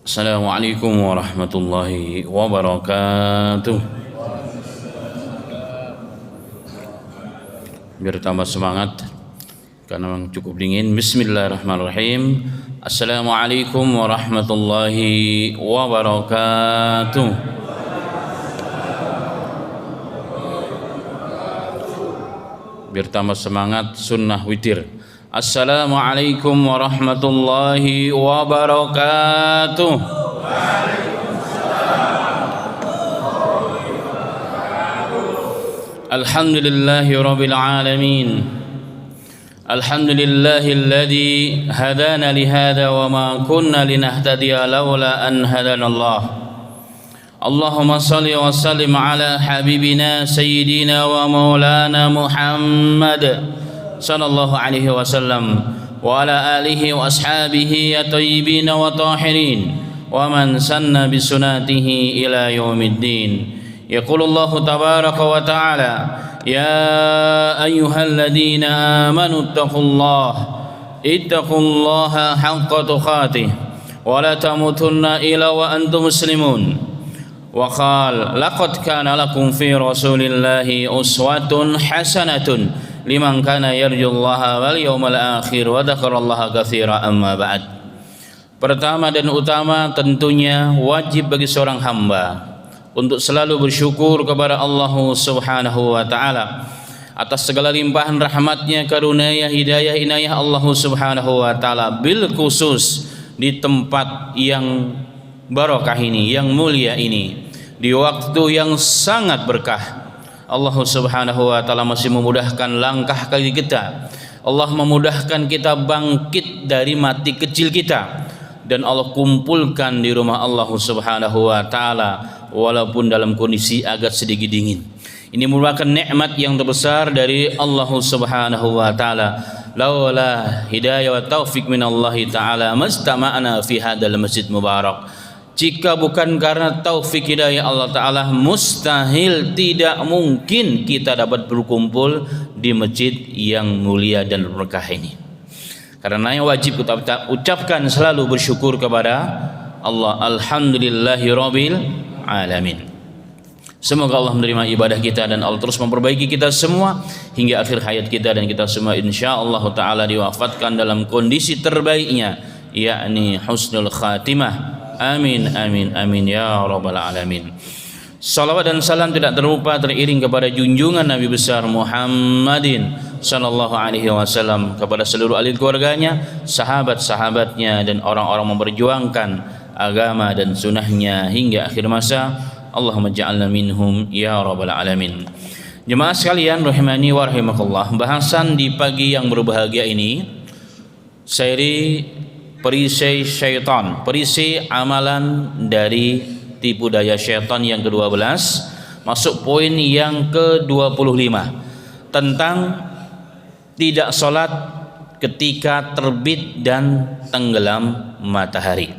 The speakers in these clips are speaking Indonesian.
Assalamualaikum warahmatullahi wabarakatuh. Biar tambah semangat karena memang cukup dingin. Bismillahirrahmanirrahim. Assalamualaikum warahmatullahi wabarakatuh. Biar tambah semangat, sunnah witir. Assalamualaikum warahmatullahi wabarakatuh. Alhamdulillahi rabbil alamin. Alhamdulillahi alladhi hadana lihada wa ma kunna linahtadiya laula an hadana Allah. Allahumma salli wa sallim ala habibina sayyidina wa maulana Muhammad sallallahu alaihi wasallam wa ala alihi wa ashabihi at-tayyibin wa tahirin wa man sanna bi sunnatihi ila yaumiddin. Yaqulullahu tabaraka wa ta'ala ya ayyuhalladzina amanu ittaqullaha haqqa tuqatih wa la tamutunna illa wa antum muslimun. Wa qala laqad kana lakum fi rasulillahi uswatun hasanatun liman kana yarjullaha wal yawmal akhir wa dzakarallaha katsira. Amma ba'd. Pertama dan utama tentunya wajib bagi seorang hamba untuk selalu bersyukur kepada Allah Subhanahu wa taala atas segala limpahan rahmatnya, karunia, hidayah, inayah Allah Subhanahu wa taala, bil khusus di tempat yang barokah ini, yang mulia ini, di waktu yang sangat berkah. Allah Subhanahu wa taala masih memudahkan langkah kaki kita. Allah memudahkan kita bangkit dari mati kecil kita dan Allah kumpulkan di rumah Allah Subhanahu wa taala walaupun dalam kondisi agak sedikit dingin. Ini merupakan nikmat yang terbesar dari Allah Subhanahu wa taala. Laula hidayah wa taufik minallahi taala mastama'na fi hadzal masjid mubarak. Jika bukan karena taufik hidayah Allah Ta'ala, mustahil, tidak mungkin kita dapat berkumpul di masjid yang mulia dan berkah ini. Karena yang wajib kita ucapkan selalu bersyukur kepada Allah. Alhamdulillahi rabbil alamin. Semoga Allah menerima ibadah kita dan Allah terus memperbaiki kita semua hingga akhir hayat kita, dan kita semua insyaallah Ta'ala diwafatkan dalam kondisi terbaiknya, yakni husnul khatimah. Amin amin amin ya rabbal alamin. Salawat dan salam tidak terlupa teriring kepada junjungan Nabi besar Muhammadin sallallahu alaihi wasallam, kepada seluruh ahli keluarganya, sahabat-sahabatnya, dan orang-orang memperjuangkan agama dan sunnahnya hingga akhir masa. Allahumma ja'alna minhum ya rabbal alamin. Jemaah sekalian rahimani wa rahimakumullah, bahasan di pagi yang berbahagia ini seri perisai syaitan, perisai amalan dari tipu daya syaitan yang ke-12, masuk poin yang ke-25 tentang tidak sholat ketika terbit dan tenggelam matahari.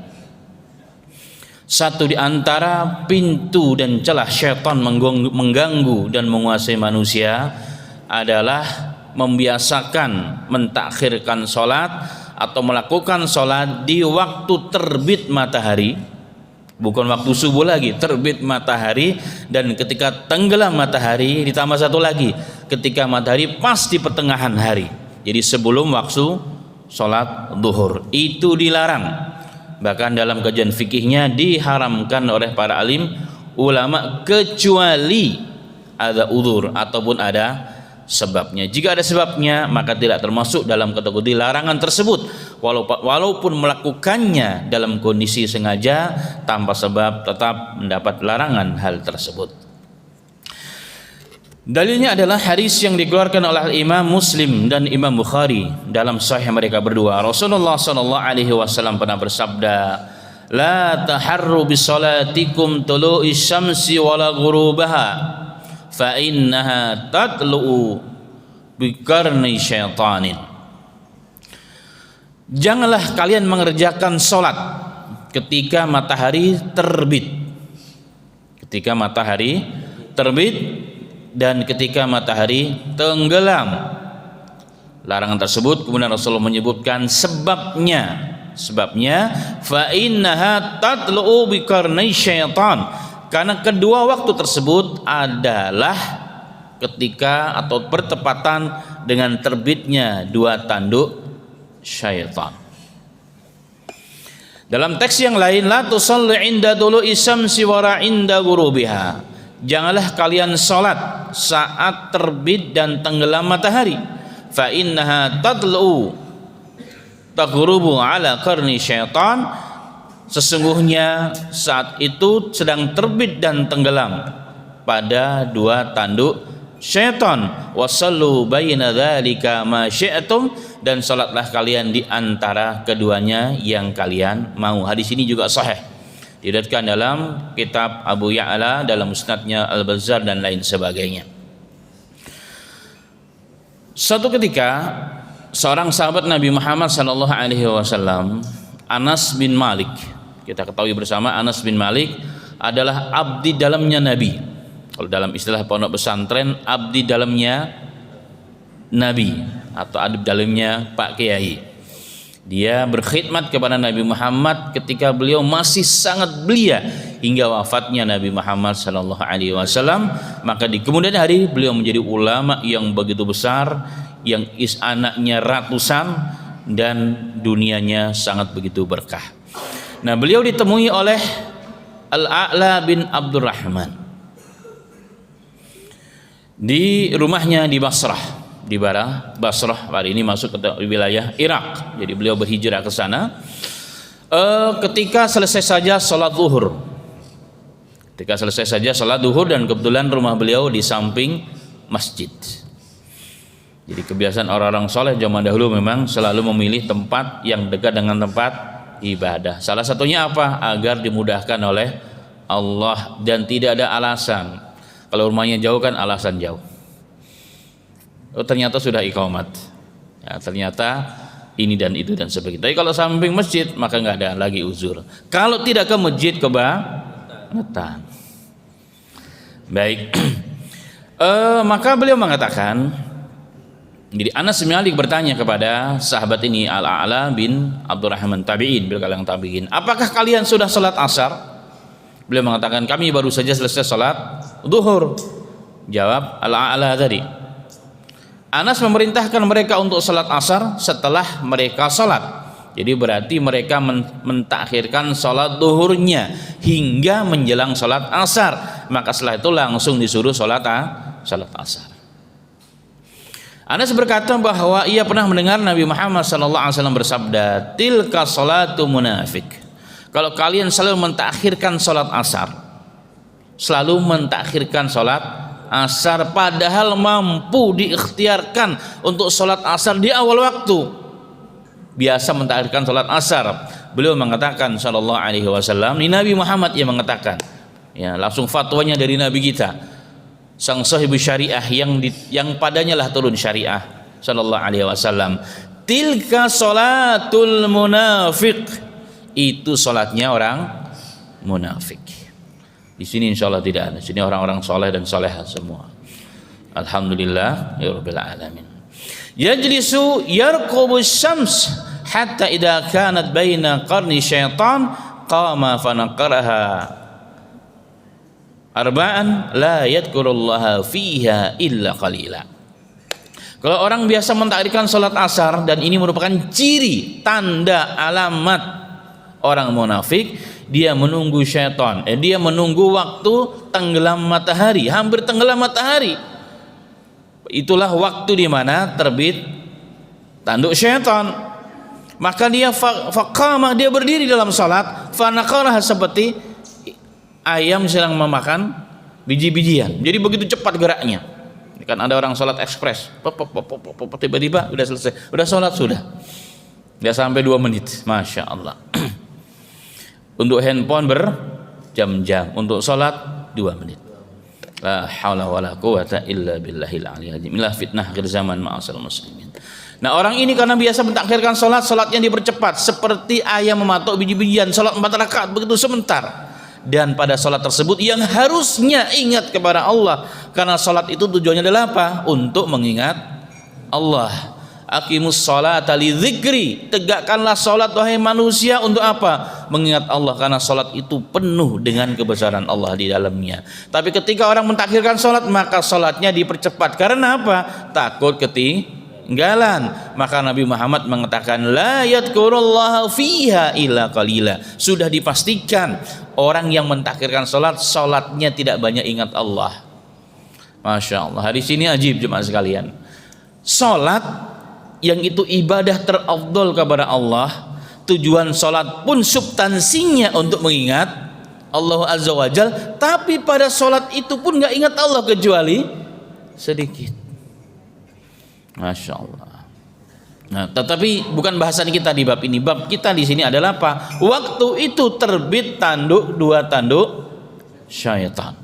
Satu di antara pintu dan celah syaitan mengganggu dan menguasai manusia adalah membiasakan mentakhirkan sholat atau melakukan sholat di waktu terbit matahari, bukan waktu subuh lagi, terbit matahari, dan ketika tenggelam matahari, ditambah satu lagi ketika matahari pas di pertengahan hari, jadi sebelum waktu sholat duhur. Itu dilarang, bahkan dalam kajian fikihnya diharamkan oleh para alim ulama kecuali ada udzur ataupun ada sebabnya. Jika ada sebabnya maka tidak termasuk dalam kategori larangan tersebut, walaupun melakukannya dalam kondisi sengaja tanpa sebab tetap mendapat larangan hal tersebut. Dalilnya adalah hadis yang dikeluarkan oleh Imam Muslim dan Imam Bukhari dalam sahih mereka berdua. Rasulullah sallallahu alaihi wasallam pernah bersabda, la taharru bisolatikum tulu'i syamsi wala ghurubaha fa innaha tatlu'u biqarni syaitanin. Janganlah kalian mengerjakan salat ketika matahari terbit. Ketika matahari terbit dan ketika matahari tenggelam. Larangan tersebut kemudian Rasulullah menyebutkan sebabnya Sebabnya fa innaha tatlu'u bi qarnai syaitan. Karena kedua waktu tersebut adalah ketika atau bertepatan dengan terbitnya dua tanduk syaitan. Dalam teks yang lain, la tusalli inda dulu'i syamsi wara inda ghurubiha. Janganlah kalian salat saat terbit dan tenggelam matahari. Fa innaha tadlu taghrubu ala qarni syaitan. Sesungguhnya saat itu sedang terbit dan tenggelam pada dua tanduk syaitan. Wasallu baina dzalika ma syi'tum, dan salatlah kalian di antara keduanya yang kalian mau. Hadis ini juga sahih, diriwayatkan dalam kitab Abu Ya'la, dalam musnadnya Al-Bazzar dan lain sebagainya. Suatu ketika seorang sahabat Nabi Muhammad sallallahu alaihi wasallam, Anas bin Malik, kita ketahui bersama Anas bin Malik adalah abdi dalamnya Nabi. Kalau dalam istilah pondok pesantren, abdi dalamnya Nabi atau abdi dalamnya Pak Kiai. Dia berkhidmat kepada Nabi Muhammad ketika beliau masih sangat belia hingga wafatnya Nabi Muhammad sallallahu alaihi wasallam. Maka di kemudian hari beliau menjadi ulama yang begitu besar, yang anaknya ratusan dan dunianya sangat begitu berkah. Nah, beliau ditemui oleh Al-A'la bin Abdurrahman di rumahnya di Basrah, di Basrah. Hari ini masuk ke wilayah Irak. Jadi beliau berhijrah ke sana. Ketika selesai saja salat zuhur, dan kebetulan rumah beliau di samping masjid. Jadi kebiasaan orang-orang soleh zaman dahulu memang selalu memilih tempat yang dekat dengan tempat ibadah. Salah satunya apa? Agar dimudahkan oleh Allah dan tidak ada alasan. Kalau rumahnya jauh kan alasan jauh. Oh, ternyata sudah iqamat. Ya, ternyata ini dan itu dan sebagainya. Tapi kalau samping masjid maka nggak ada lagi uzur. Kalau tidak ke masjid kebangetan. Baik. Maka beliau mengatakan, jadi Anas bin Malik bertanya kepada sahabat ini Al-A'la bin Abdurrahman, tabi'in, bil kalangan tabi'in, apakah kalian sudah salat asar? Beliau mengatakan, kami baru saja selesai salat zuhur. Jawab Al-A'la tadi. Anas memerintahkan mereka untuk salat asar setelah mereka salat. Jadi berarti mereka mentakhirkan salat zuhurnya hingga menjelang salat asar. Maka setelah itu langsung disuruh salat asar. Anas berkata bahwa ia pernah mendengar Nabi Muhammad SAW bersabda, tilka salatu munafik. Kalau kalian selalu mentakhirkan salat asar, padahal mampu diikhtiarkan untuk salat asar di awal waktu, biasa mentakhirkan salat asar. Beliau mengatakan sallallahu alaihi wasallam, ini Nabi Muhammad yang mengatakan, ya, langsung fatwanya dari Nabi kita, sang sahibu syariah yang padanya lah turun syariah, sallallahu alaihi wasallam, tilka salatul munafiq, itu salatnya orang munafik. Di sini insyaallah tidak ada. Di sini orang-orang soleh dan soleha semua. Alhamdulillah ya rabbil alamin. Yajlisu yarqubu syams hatta idza kanat baina qarni syaitan qama fanaqaraha arba'an la yadhkurullaha fiha illa qalila. Kalau orang biasa mentakrifkan salat asar, dan ini merupakan ciri tanda alamat orang munafik, dia menunggu syaitan, dia menunggu waktu tenggelam matahari, hampir tenggelam matahari. Itulah waktu di mana terbit tanduk syaitan. Maka dia faqama, dia berdiri dalam salat, fanaqaraha, seperti ayam sedang memakan biji-bijian. Jadi begitu cepat geraknya. Kan ada orang sholat ekspres, tiba-tiba udah selesai, udah sholat sudah. Nggak sampai 2 menit, masya Allah. Untuk handphone berjam-jam, untuk sholat 2 menit. La haula wala quwata illa billahil aliyil azim. Inilah fitnah akhir zaman ma'asal muslimin. Nah, orang ini karena biasa mentakhirkan sholatnya dipercepat, seperti ayam mematok biji-bijian, sholat 4 rakaat begitu sebentar. Dan pada sholat tersebut yang harusnya ingat kepada Allah, karena sholat itu tujuannya adalah apa? Untuk mengingat Allah. Aqimus sholata lidzikri, tegakkanlah salat wahai manusia untuk apa? Mengingat Allah, karena salat itu penuh dengan kebesaran Allah di dalamnya. Tapi ketika orang mentakhirkan salat, maka salatnya dipercepat. Karena apa? Takut ketinggalan. Maka Nabi Muhammad mengatakan la yadhkurullaha fiha illa qalila. Sudah dipastikan orang yang mentakhirkan salat, salatnya tidak banyak ingat Allah. Masya Allah. Hadis ini ajib jemaah sekalian. Salat yang itu ibadah terafdol kepada Allah, tujuan salat pun substansinya untuk mengingat Allah Azza wa Jal, tapi pada salat itu pun nggak ingat Allah kecuali sedikit. Masya Allah. Nah, tetapi bukan bahasan kita di bab ini. Bab kita di sini adalah apa? Waktu itu terbit tanduk, dua tanduk syaitan.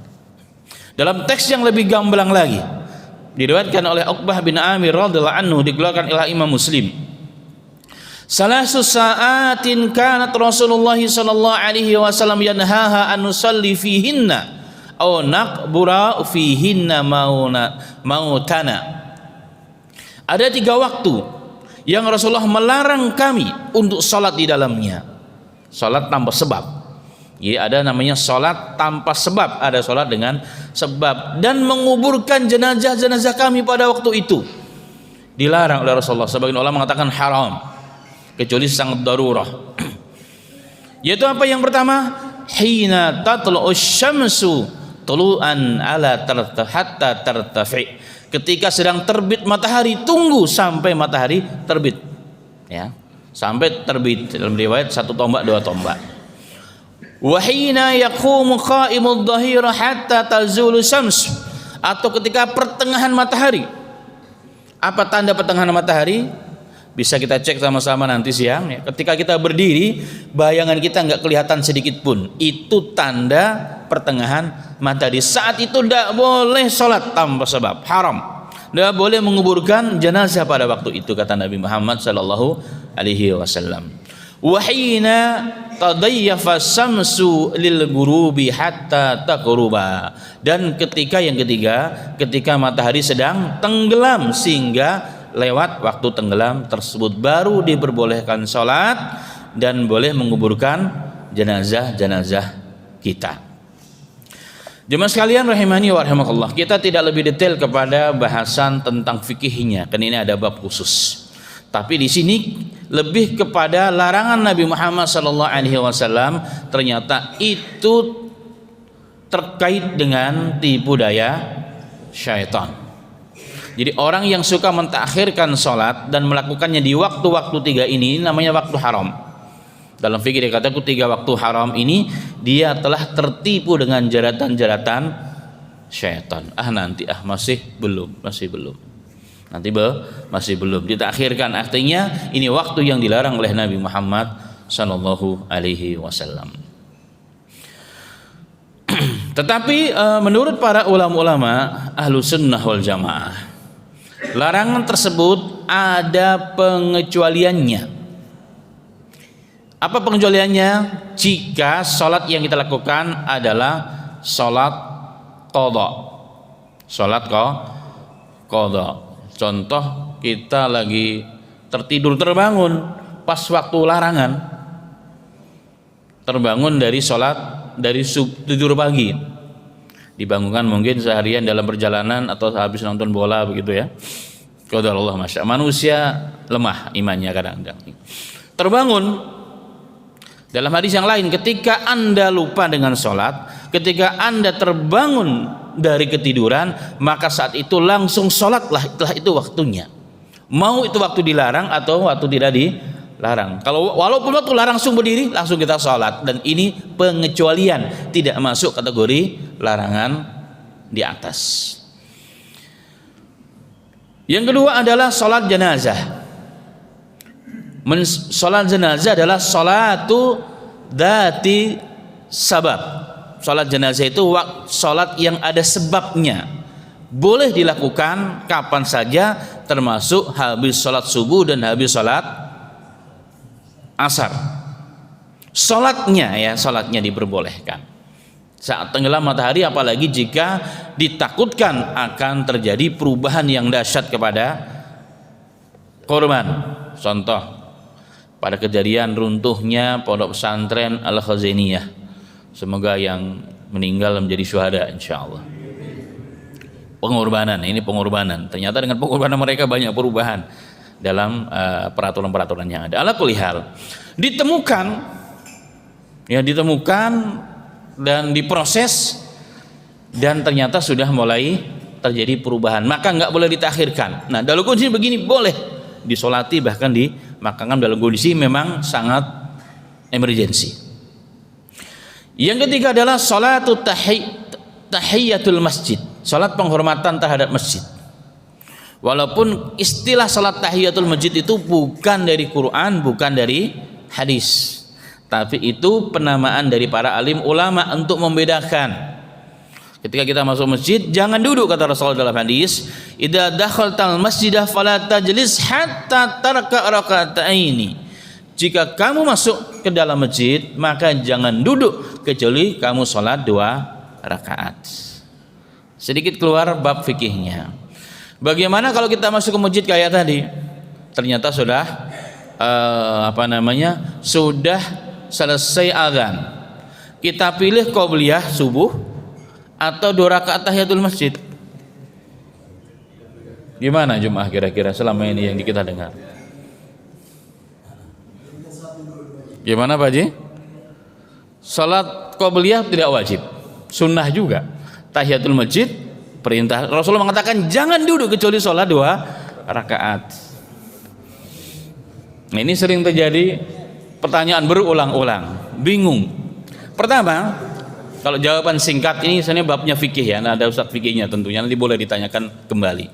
Dalam teks yang lebih gamblang lagi, diriwayatkan oleh Uqbah bin Amir radhiyallahu anhu, dikeluarkan oleh Imam Muslim. Salasu sa'atin kanat Rasulullah sallallahu alaihi wasallam yanhaha an nusalli fihinna aw naqbura fihinna mautana. Ada 3 waktu yang Rasulullah melarang kami untuk salat di dalamnya. Salat tanpa sebab. Ya, ada namanya salat tanpa sebab, ada salat dengan sebab, dan menguburkan jenazah-jenazah kami pada waktu itu dilarang oleh Rasulullah. Sebagian ulama mengatakan haram kecuali sangat darurah. Yaitu apa? Yang pertama, hina tatlu'us syamsu tulu'an ala hatta tartafi. Ketika sedang terbit matahari, tunggu sampai matahari terbit, ya, sampai terbit. Dalam riwayat 1 tombak 2 tombak. Wahina yaqumu qa'imud dhahira hatta tazulu syams, atau ketika pertengahan matahari. Apa tanda pertengahan matahari? Bisa kita cek sama-sama nanti siang, ya. Ketika kita berdiri, bayangan kita nggak kelihatan sedikit pun, itu tanda pertengahan matahari. Saat itu tidak boleh sholat tanpa sebab, haram. Tidak boleh menguburkan jenazah pada waktu itu, kata Nabi Muhammad sallallahu alaihi wasallam. Wahina tadayyafa samsu lil gurubi hatta taqruba, dan ketika yang ketiga, ketika matahari sedang tenggelam, sehingga lewat waktu tenggelam tersebut baru diperbolehkan sholat dan boleh menguburkan jenazah-jenazah kita. Jemaah sekalian rahimani wa rahimakumullah, kita tidak lebih detail kepada bahasan tentang fikihnya, karena ini ada bab khusus. Tapi di sini lebih kepada larangan Nabi Muhammad SAW, ternyata itu terkait dengan tipu daya syaitan. Jadi orang yang suka mentakhirkan sholat dan melakukannya di waktu-waktu 3 ini namanya waktu haram. Dalam fikih dikatakan 3 waktu haram ini dia telah tertipu dengan jeratan-jeratan syaitan. Nanti masih belum. Nanti masih belum ditakhirkan, artinya ini waktu yang dilarang oleh Nabi Muhammad sallallahu alaihi wasallam. Tetapi menurut para ulama ahlu sunnah wal jamaah, larangan tersebut ada pengecualiannya. Apa pengecualiannya? Jika sholat yang kita lakukan adalah sholat qadha. Sholat qadha. Contoh, kita lagi tertidur terbangun pas waktu larangan, terbangun dari sholat, dari tidur pagi, dibangunkan mungkin seharian dalam perjalanan atau habis nonton bola begitu, ya. Qadarullah, masya Allah. Manusia lemah imannya kadang-kadang. Terbangun. Dalam hadis yang lain, ketika Anda lupa dengan sholat, ketika Anda terbangun dari ketiduran, maka saat itu langsung sholatlah, itulah itu waktunya. Mau itu waktu dilarang atau waktu tidak dilarang. Kalau walaupun waktu larang langsung berdiri, langsung kita sholat. Dan ini pengecualian, tidak masuk kategori larangan di atas. Yang kedua adalah sholat jenazah. Sholat jenazah adalah sholatu dzati sabab. Sholat jenazah itu sholat yang ada sebabnya, boleh dilakukan kapan saja, termasuk habis sholat subuh dan habis sholat asar. Sholatnya diperbolehkan saat tenggelam matahari, apalagi jika ditakutkan akan terjadi perubahan yang dahsyat kepada korban. Contoh pada kejadian runtuhnya pondok pesantren Al-Khazainiyah, semoga yang meninggal menjadi syuhada insyaallah. Pengorbanan, ini pengorbanan. Ternyata dengan pengorbanan mereka banyak perubahan dalam peraturan-peraturan yang ada. Ala kulli hal, ditemukan dan diproses, dan ternyata sudah mulai terjadi perubahan, maka nggak boleh ditakhirkan. Nah, dalam kondisi begini boleh disolati, bahkan dimakamkan dalam kondisi memang sangat emergensi. Yang ketiga adalah salatut tahiyatul masjid, salat penghormatan terhadap masjid. Walaupun istilah salat tahiyatul masjid itu bukan dari Quran, bukan dari hadis, tapi itu penamaan dari para alim ulama untuk membedakan. Ketika kita masuk masjid, jangan duduk, kata Rasulullah dalam hadis, idza dakhaltal masjidah fala tajlis hatta tarka raka'ataini. Jika kamu masuk ke dalam masjid, maka jangan duduk kecuali kamu salat 2 rakaat. Sedikit keluar bab fikihnya. Bagaimana kalau kita masuk ke masjid kayak tadi, ternyata sudah sudah selesai azan, kita pilih qobliyah subuh atau 2 rakaat tahiyatul masjid. Gimana jemaah kira-kira selama ini yang kita dengar? Gimana Pak Haji? Salat qobliyah tidak wajib, sunnah juga. Tahiyatul masjid perintah, Rasulullah mengatakan jangan duduk kecuali sholat 2 rakaat. Nah, ini sering terjadi pertanyaan berulang-ulang, bingung. Pertama, kalau jawaban singkat, ini sebenarnya babnya fikih ya, nah, ada ustadz fikihnya tentunya, nanti boleh ditanyakan kembali.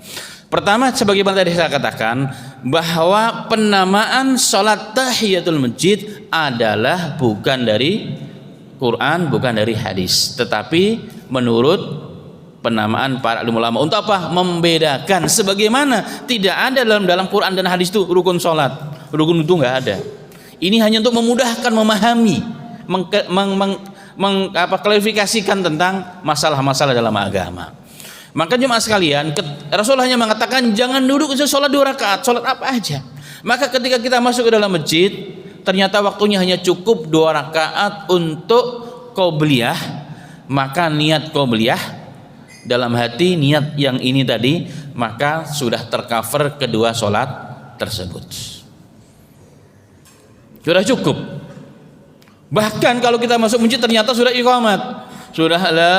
Pertama, sebagaimana tadi saya katakan, bahwa penamaan sholat tahiyatul masjid adalah bukan dari Quran, bukan dari hadis, tetapi menurut penamaan para ulama. Untuk apa? Membedakan. Sebagaimana tidak ada dalam Quran dan hadis itu rukun sholat, rukun itu nggak ada. Ini hanya untuk memudahkan memahami, klarifikasikan tentang masalah-masalah dalam agama. Maka jemaah sekalian, Rasulullah hanya mengatakan jangan duduk kecuali sholat 2 rakaat, sholat apa aja. Maka ketika kita masuk ke dalam masjid, ternyata waktunya hanya cukup 2 rakaat untuk qobliyah, maka niat qobliyah dalam hati, niat yang ini tadi, maka sudah tercover kedua sholat tersebut, sudah cukup. Bahkan kalau kita masuk masjid ternyata sudah iqamat, sudah la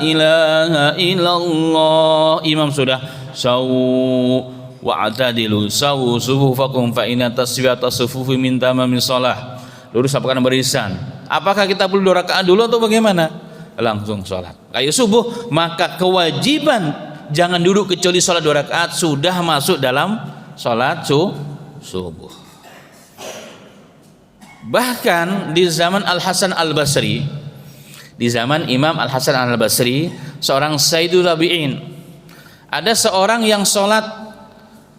ilaha illallah, imam sudah sawu wa'tadilu sawu sufufakum fa inna taswiyata sufufi min tamamis shalah, lurus apakah barisan. Apakah kita perlu 2 rakaat dulu atau bagaimana? Langsung sholat kayak subuh, maka kewajiban jangan duduk kecuali sholat 2 rakaat sudah masuk dalam sholat subuh. Bahkan di zaman Al-Hasan Al-Basri, di zaman Imam Al-Hasan Al-Basri, seorang Sayyidul Tabi'in, ada seorang yang sholat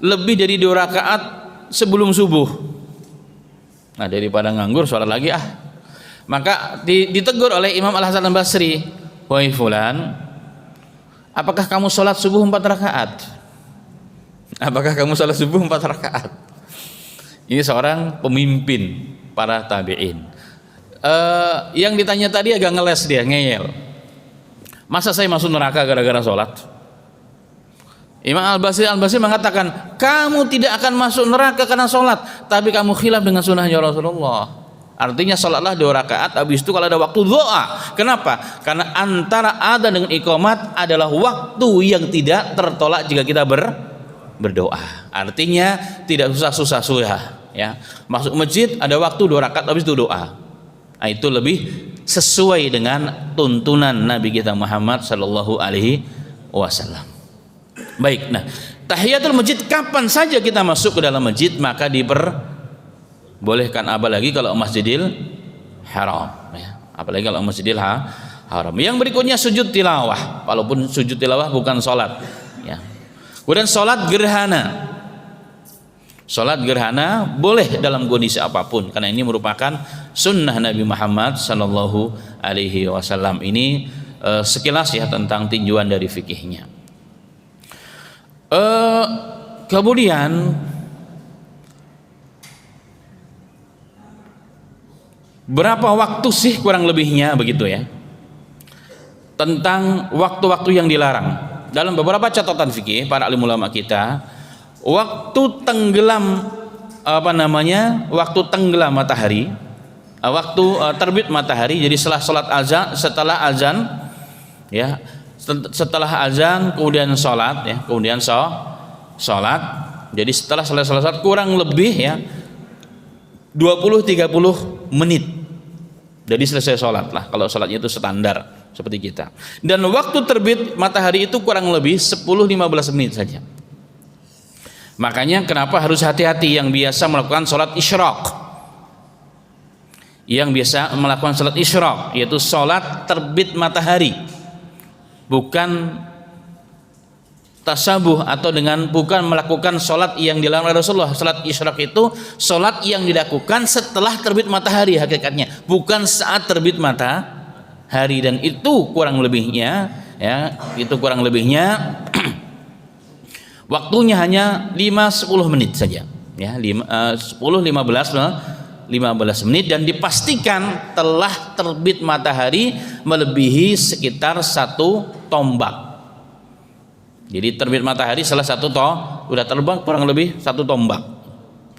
lebih dari 2 rakaat sebelum subuh. Nah, daripada nganggur sholat lagi maka ditegur oleh Imam Al-Hasan Al-Basri, wahai fulan, apakah kamu sholat subuh 4 rakaat? Apakah kamu sholat subuh 4 rakaat? Ini seorang pemimpin para tabi'in. Yang ditanya tadi agak ngeles, dia ngeyel, masa saya masuk neraka gara-gara sholat? Imam Al-Basri mengatakan, kamu tidak akan masuk neraka karena sholat, tapi kamu khilaf dengan sunnahnya Rasulullah. Artinya sholatlah 2 rakaat, habis itu kalau ada waktu doa. Kenapa? Karena antara adzan dengan iqamat adalah waktu yang tidak tertolak jika kita berdoa. Artinya tidak susah-susah ya. Masuk masjid ada waktu 2 rakaat, habis itu doa. Nah, itu lebih sesuai dengan tuntunan Nabi kita Muhammad sallallahu alaihi wasallam. Baik, nah, tahiyatul masjid kapan saja kita masuk ke dalam masjid maka bolehkan, apalagi kalau Masjidil Haram ya. Apalagi kalau Masjidil Haram. Yang berikutnya sujud tilawah, walaupun sujud tilawah bukan sholat ya. Kemudian sholat gerhana. Sholat gerhana boleh dalam kondisi apapun, karena ini merupakan sunnah Nabi Muhammad sallallahu alaihi wasallam. Ini sekilas ya tentang tinjauan dari fikihnya. Kemudian berapa waktu sih kurang lebihnya begitu ya? Tentang waktu-waktu yang dilarang. Dalam beberapa catatan fikih para alim ulama kita, waktu tenggelam waktu tenggelam matahari, waktu terbit matahari, jadi setelah azan ya, setelah azan kemudian sholat ya, kemudian sholat, jadi setelah selesai sholat kurang lebih ya 20-30 menit jadi selesai sholat lah, kalau sholatnya itu standar seperti kita. Dan waktu terbit matahari itu kurang lebih 10-15 menit saja. Makanya kenapa harus hati-hati yang biasa melakukan sholat isyraq, yaitu sholat terbit matahari, bukan tasabuh atau bukan melakukan sholat yang dilarang oleh Rasulullah. Sholat isyraq itu sholat yang dilakukan setelah terbit matahari hakikatnya, bukan saat terbit matahari. Dan itu kurang lebihnya ya, waktunya hanya 5-10 menit saja ya, 10-15 menit, dan dipastikan telah terbit matahari melebihi sekitar 1 tombak. Jadi terbit matahari salah satu udah terbang kurang lebih 1 tombak.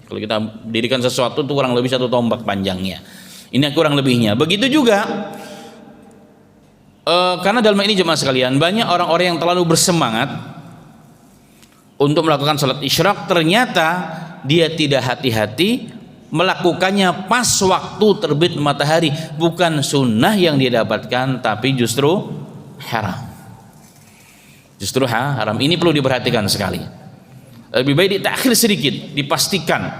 Kalau kita dirikan sesuatu itu kurang lebih 1 tombak panjangnya. Ini kurang lebihnya. Begitu juga karena dalam ini jemaah sekalian, banyak orang-orang yang terlalu bersemangat untuk melakukan sholat isyraq, ternyata dia tidak hati-hati melakukannya pas waktu terbit matahari. Bukan sunnah yang dia dapatkan, tapi justru haram. Haram. Ini perlu diperhatikan sekali. Lebih baik ditakhir sedikit, dipastikan.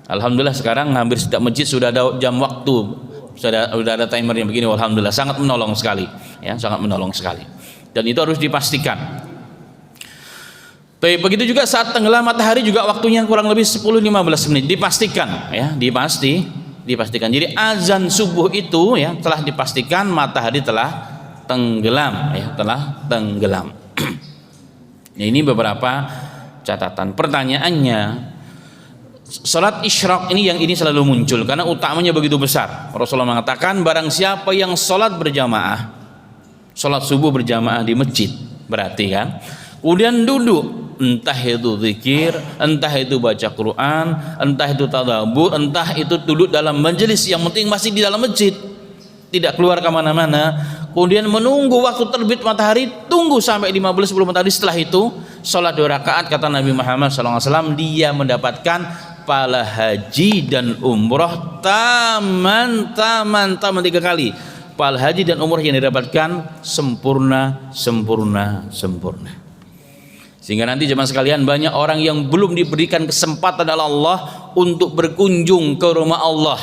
Alhamdulillah sekarang hampir setiap masjid sudah ada jam waktu, sudah ada timernya begini. Alhamdulillah sangat menolong sekali ya, sangat menolong sekali. Dan itu harus dipastikan. Begitu juga saat tenggelam matahari juga waktunya kurang lebih 10-15 menit, dipastikan ya, dipastikan. Jadi azan subuh itu ya telah dipastikan matahari telah tenggelam ya, telah tenggelam. Ya, ini beberapa catatan. Pertanyaannya, salat isyraq ini selalu muncul karena utamanya begitu besar. Rasulullah mengatakan barang siapa yang salat berjamaah, salat subuh berjamaah di masjid, berarti kan, kemudian duduk, entah itu zikir, entah itu baca Quran, entah itu tadabbur, entah itu duduk dalam majelis, yang penting masih di dalam masjid, tidak keluar kemana-mana, kemudian menunggu waktu terbit matahari, tunggu sampai 15 sebelum matahari, setelah itu sholat 2 rakaat, kata Nabi Muhammad SAW, dia mendapatkan pahala haji dan umroh taman 3 kali. Pahala haji dan umroh yang didapatkan sempurna. Sehingga nanti jemaah sekalian, banyak orang yang belum diberikan kesempatan oleh Allah untuk berkunjung ke rumah Allah,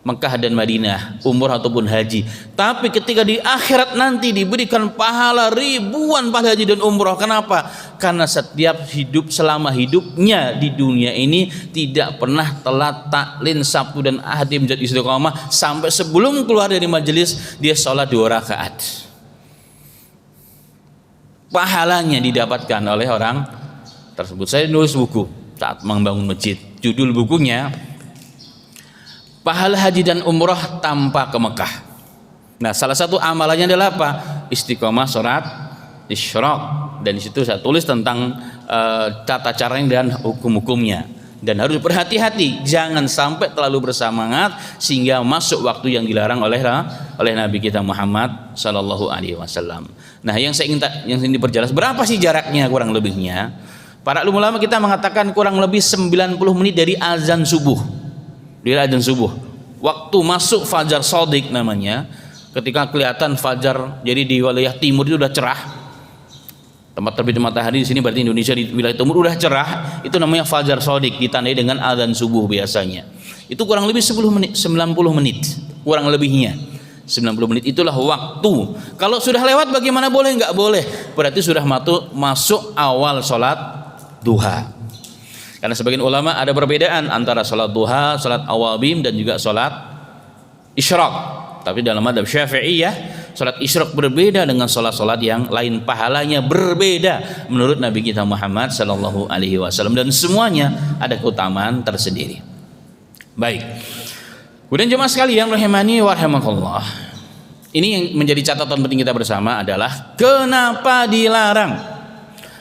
Mekah dan Madinah, umrah ataupun haji. Tapi ketika di akhirat nanti diberikan pahala ribuan pahala haji dan umrah. Kenapa? Karena setiap selama hidupnya di dunia ini tidak pernah telat taklin Sabtu dan Ahad menjadi istiqomah, sampai sebelum keluar dari majelis dia sholat 2 rakaat. Pahalanya didapatkan oleh orang tersebut. Saya nulis buku saat membangun masjid, judul bukunya Pahala Haji dan Umroh Tanpa ke Mekah. Nah, salah satu amalannya adalah apa? Istiqomah sholat isyraq, dan di situ saya tulis tentang tata caranya dan hukum-hukumnya. Dan harus berhati-hati, jangan sampai terlalu bersemangat sehingga masuk waktu yang dilarang oleh Nabi kita Muhammad Sallallahu Alaihi Wasallam. Nah, yang ingin diperjelas, berapa sih jaraknya kurang lebihnya? Para ulama kita mengatakan kurang lebih 90 menit dari azan subuh. Dari azan subuh, waktu masuk fajar shadiq namanya, ketika kelihatan fajar, jadi di wilayah timur itu udah cerah, tempat terbit matahari di sini berarti Indonesia, di wilayah timur udah cerah, itu namanya fajar shadiq, ditandai dengan azan subuh biasanya. Itu kurang lebih 90 menit, kurang lebihnya 90 menit, itulah waktu. Kalau sudah lewat bagaimana, boleh nggak boleh? Berarti sudah masuk awal sholat duha. Karena sebagian ulama ada perbedaan antara sholat duha, sholat awabim, dan juga sholat isyraq. Tapi dalam mazhab Syafi'iyah Salat isyraq berbeda dengan salat-salat yang lain, pahalanya berbeda menurut Nabi kita Muhammad sallallahu alaihi wasallam, dan semuanya ada keutamaan tersendiri. Baik. Kemudian jemaah sekalian rahimani wa rahimakumullah. Ini yang menjadi catatan penting kita bersama adalah kenapa dilarang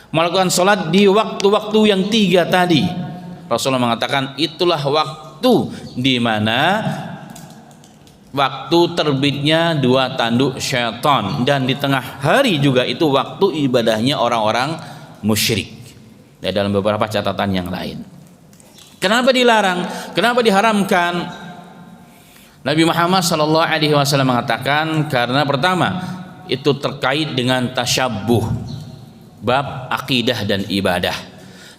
melakukan salat di waktu-waktu yang 3 tadi. Rasulullah mengatakan itulah waktu di mana waktu terbitnya 2 tanduk syaitan, dan di tengah hari juga itu waktu ibadahnya orang-orang musyrik. Ya, dalam beberapa catatan yang lain. Kenapa dilarang? Kenapa diharamkan? Nabi Muhammad SAW mengatakan karena pertama itu terkait dengan tasyabbuh, bab akidah dan ibadah.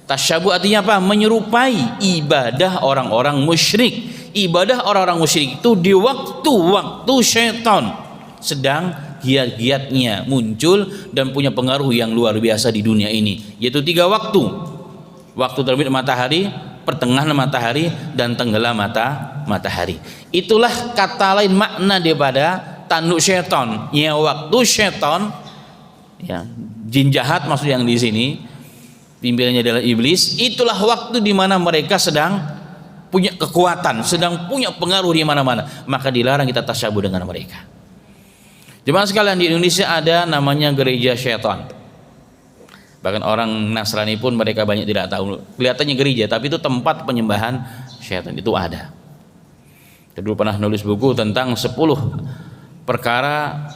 Tasyabbuh artinya apa? Menyerupai ibadah orang-orang musyrik. Ibadah orang-orang musyrik itu di waktu-waktu syaitan sedang giat-giatnya muncul dan punya pengaruh yang luar biasa di dunia ini, yaitu 3 waktu. Waktu terbit matahari, pertengahan matahari, dan tenggelam matahari. Itulah kata lain makna daripada tanduk syaitan. Ya, waktu syaitan, ya, jin jahat maksud yang di sini, pimpinannya adalah iblis. Itulah waktu di mana mereka sedang punya kekuatan, sedang punya pengaruh di mana-mana, maka dilarang kita tasyabuh dengan mereka. Jemaah sekalian, di Indonesia ada namanya gereja syaitan. Bahkan orang Nasrani pun mereka banyak tidak tahu. Kelihatannya gereja, tapi itu tempat penyembahan syaitan, itu ada. Saya dulu pernah nulis buku tentang 10 perkara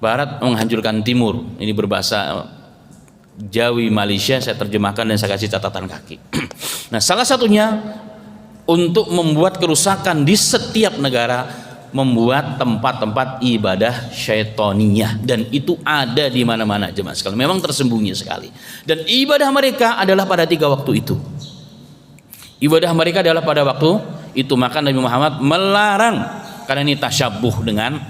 Barat menghancurkan Timur. Ini berbahasa Jawi Malaysia, saya terjemahkan dan saya kasih catatan kaki. Nah, salah satunya untuk membuat kerusakan di setiap negara, membuat tempat-tempat ibadah syaitaniyah, dan itu ada di mana-mana jemaah sekalian. Memang tersembunyi sekali. Dan ibadah mereka adalah pada 3 waktu itu. Ibadah mereka adalah pada waktu itu, maka Nabi Muhammad melarang karena ini tasyabbuh dengan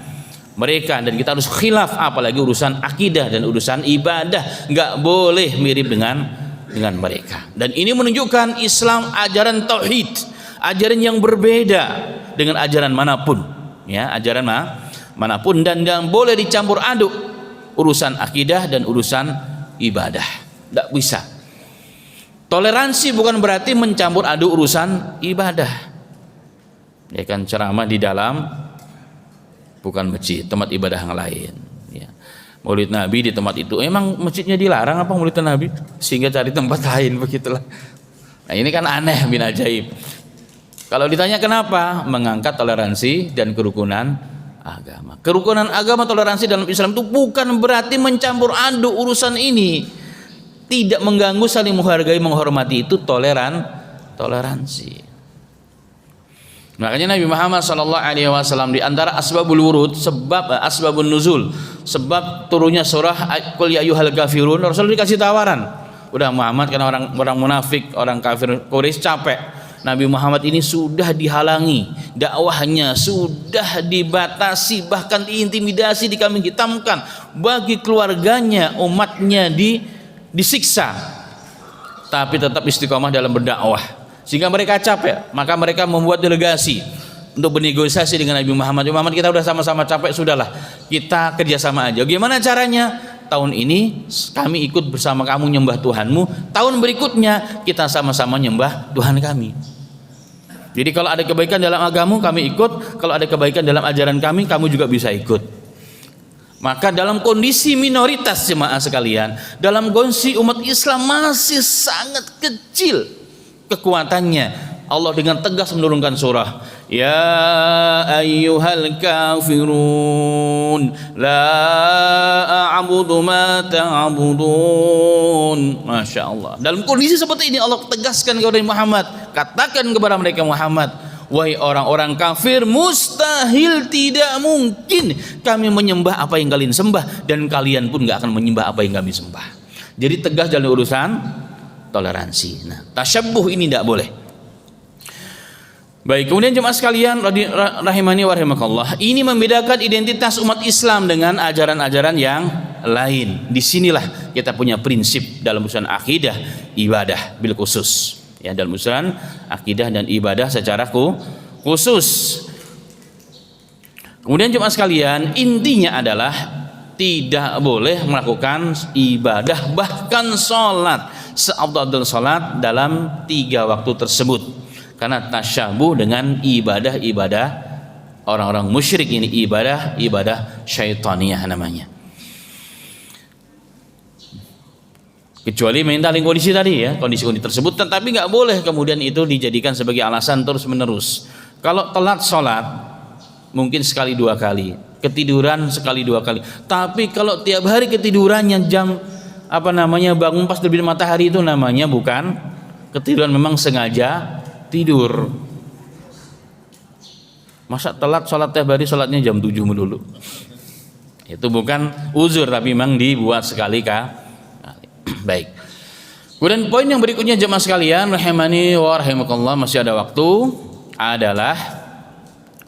mereka, dan kita harus khilaf apalagi urusan akidah dan urusan ibadah, nggak boleh mirip dengan mereka. Dan ini menunjukkan Islam ajaran tauhid, ajaran yang berbeda dengan ajaran manapun, ya, ajaran manapun, dan jangan boleh dicampur aduk urusan akidah dan urusan ibadah. Tidak bisa. Toleransi bukan berarti mencampur aduk urusan ibadah. Ya kan, ceramah di dalam bukan masjid, tempat ibadah yang lain. Ya. Maulid Nabi di tempat itu, emang masjidnya dilarang apa maulid Nabi? Sehingga cari tempat lain, begitulah. Nah, ini kan aneh bin ajaib. Kalau ditanya kenapa, mengangkat toleransi dan kerukunan agama. Kerukunan agama, toleransi dalam Islam itu bukan berarti mencampur aduk urusan ini. Tidak mengganggu, saling menghargai, menghormati, itu toleransi. Makanya Nabi Muhammad SAW di antara asbabul wurud, sebab asbabun nuzul, sebab turunnya surah Qul ya ayyuhal kafirun, Rasul dikasih tawaran. Udah Muhammad, karena orang munafik, orang kafir Quraisy capek. Nabi Muhammad ini sudah dihalangi, dakwahnya sudah dibatasi, bahkan diintimidasi, dikambing hitamkan, bagi keluarganya, umatnya disiksa, tapi tetap istiqomah dalam berdakwah, sehingga mereka capek. Maka mereka membuat delegasi untuk bernegosiasi dengan Nabi Muhammad. Muhammad, kita udah sama-sama capek, sudahlah kita kerjasama aja. Gimana caranya? Tahun ini kami ikut bersama kamu nyembah Tuhanmu, tahun berikutnya kita sama-sama nyembah Tuhan kami. Jadi kalau ada kebaikan dalam agamamu, kami ikut. Kalau ada kebaikan dalam ajaran kami, kamu juga bisa ikut. Maka dalam kondisi minoritas jemaah sekalian, dalam kondisi umat Islam masih sangat kecil kekuatannya, Allah dengan tegas menurunkan surah Ya ayyuhal kafirun la a'budu ma ta'budun. Masya Allah. Dalam kondisi seperti ini Allah tegaskan kepada Muhammad, katakan kepada mereka Muhammad, wahai orang-orang kafir, mustahil, tidak mungkin kami menyembah apa yang kalian sembah, dan kalian pun gak akan menyembah apa yang kami sembah. Jadi tegas dalam urusan toleransi. Nah, tasyabbuh ini tidak boleh. Baik, kemudian jemaah sekalian rahimani wa rahimakallah, ini membedakan identitas umat Islam dengan ajaran-ajaran yang lain. Disinilah kita punya prinsip dalam urusan akidah, ibadah bil khusus. Ya, dalam urusan akidah dan ibadah secara khusus. Kemudian jemaah sekalian, intinya adalah tidak boleh melakukan ibadah bahkan sholat seafdal sholat dalam 3 waktu tersebut, karena tasyabuh dengan ibadah-ibadah orang-orang musyrik. Ini ibadah syaitaniyah namanya. Kecuali mentalin kondisi tadi ya, kondisi-kondisi tersebut, tetapi nggak boleh kemudian itu dijadikan sebagai alasan terus menerus. Kalau telat sholat mungkin sekali 2 kali, ketiduran sekali 2 kali. Tapi kalau tiap hari ketidurannya jam bangun pas terbit matahari, itu namanya bukan ketiduran, memang sengaja tidur. Masa telat sholat tiap hari, sholatnya jam 7 dulu, itu bukan uzur, tapi memang dibuat sekali kali. Baik. Kemudian poin yang berikutnya jemaah sekalian rahimani wa rahimakumullah, masih ada waktu, adalah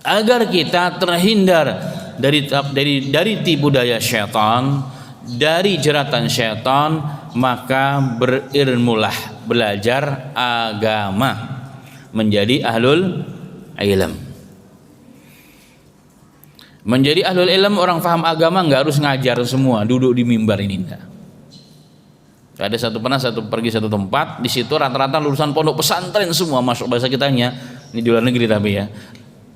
agar kita terhindar dari tipu daya syaitan, dari jeratan syaitan, maka berilmulah, belajar agama, menjadi ahlul ilm. Menjadi ahlul ilm, orang paham agama, nggak harus ngajar semua, duduk di mimbar ini enggak. Ada pergi satu tempat, di situ rata-rata lulusan pondok pesantren semua, masuk bahasa kitanya, ini di luar negeri tapi ya.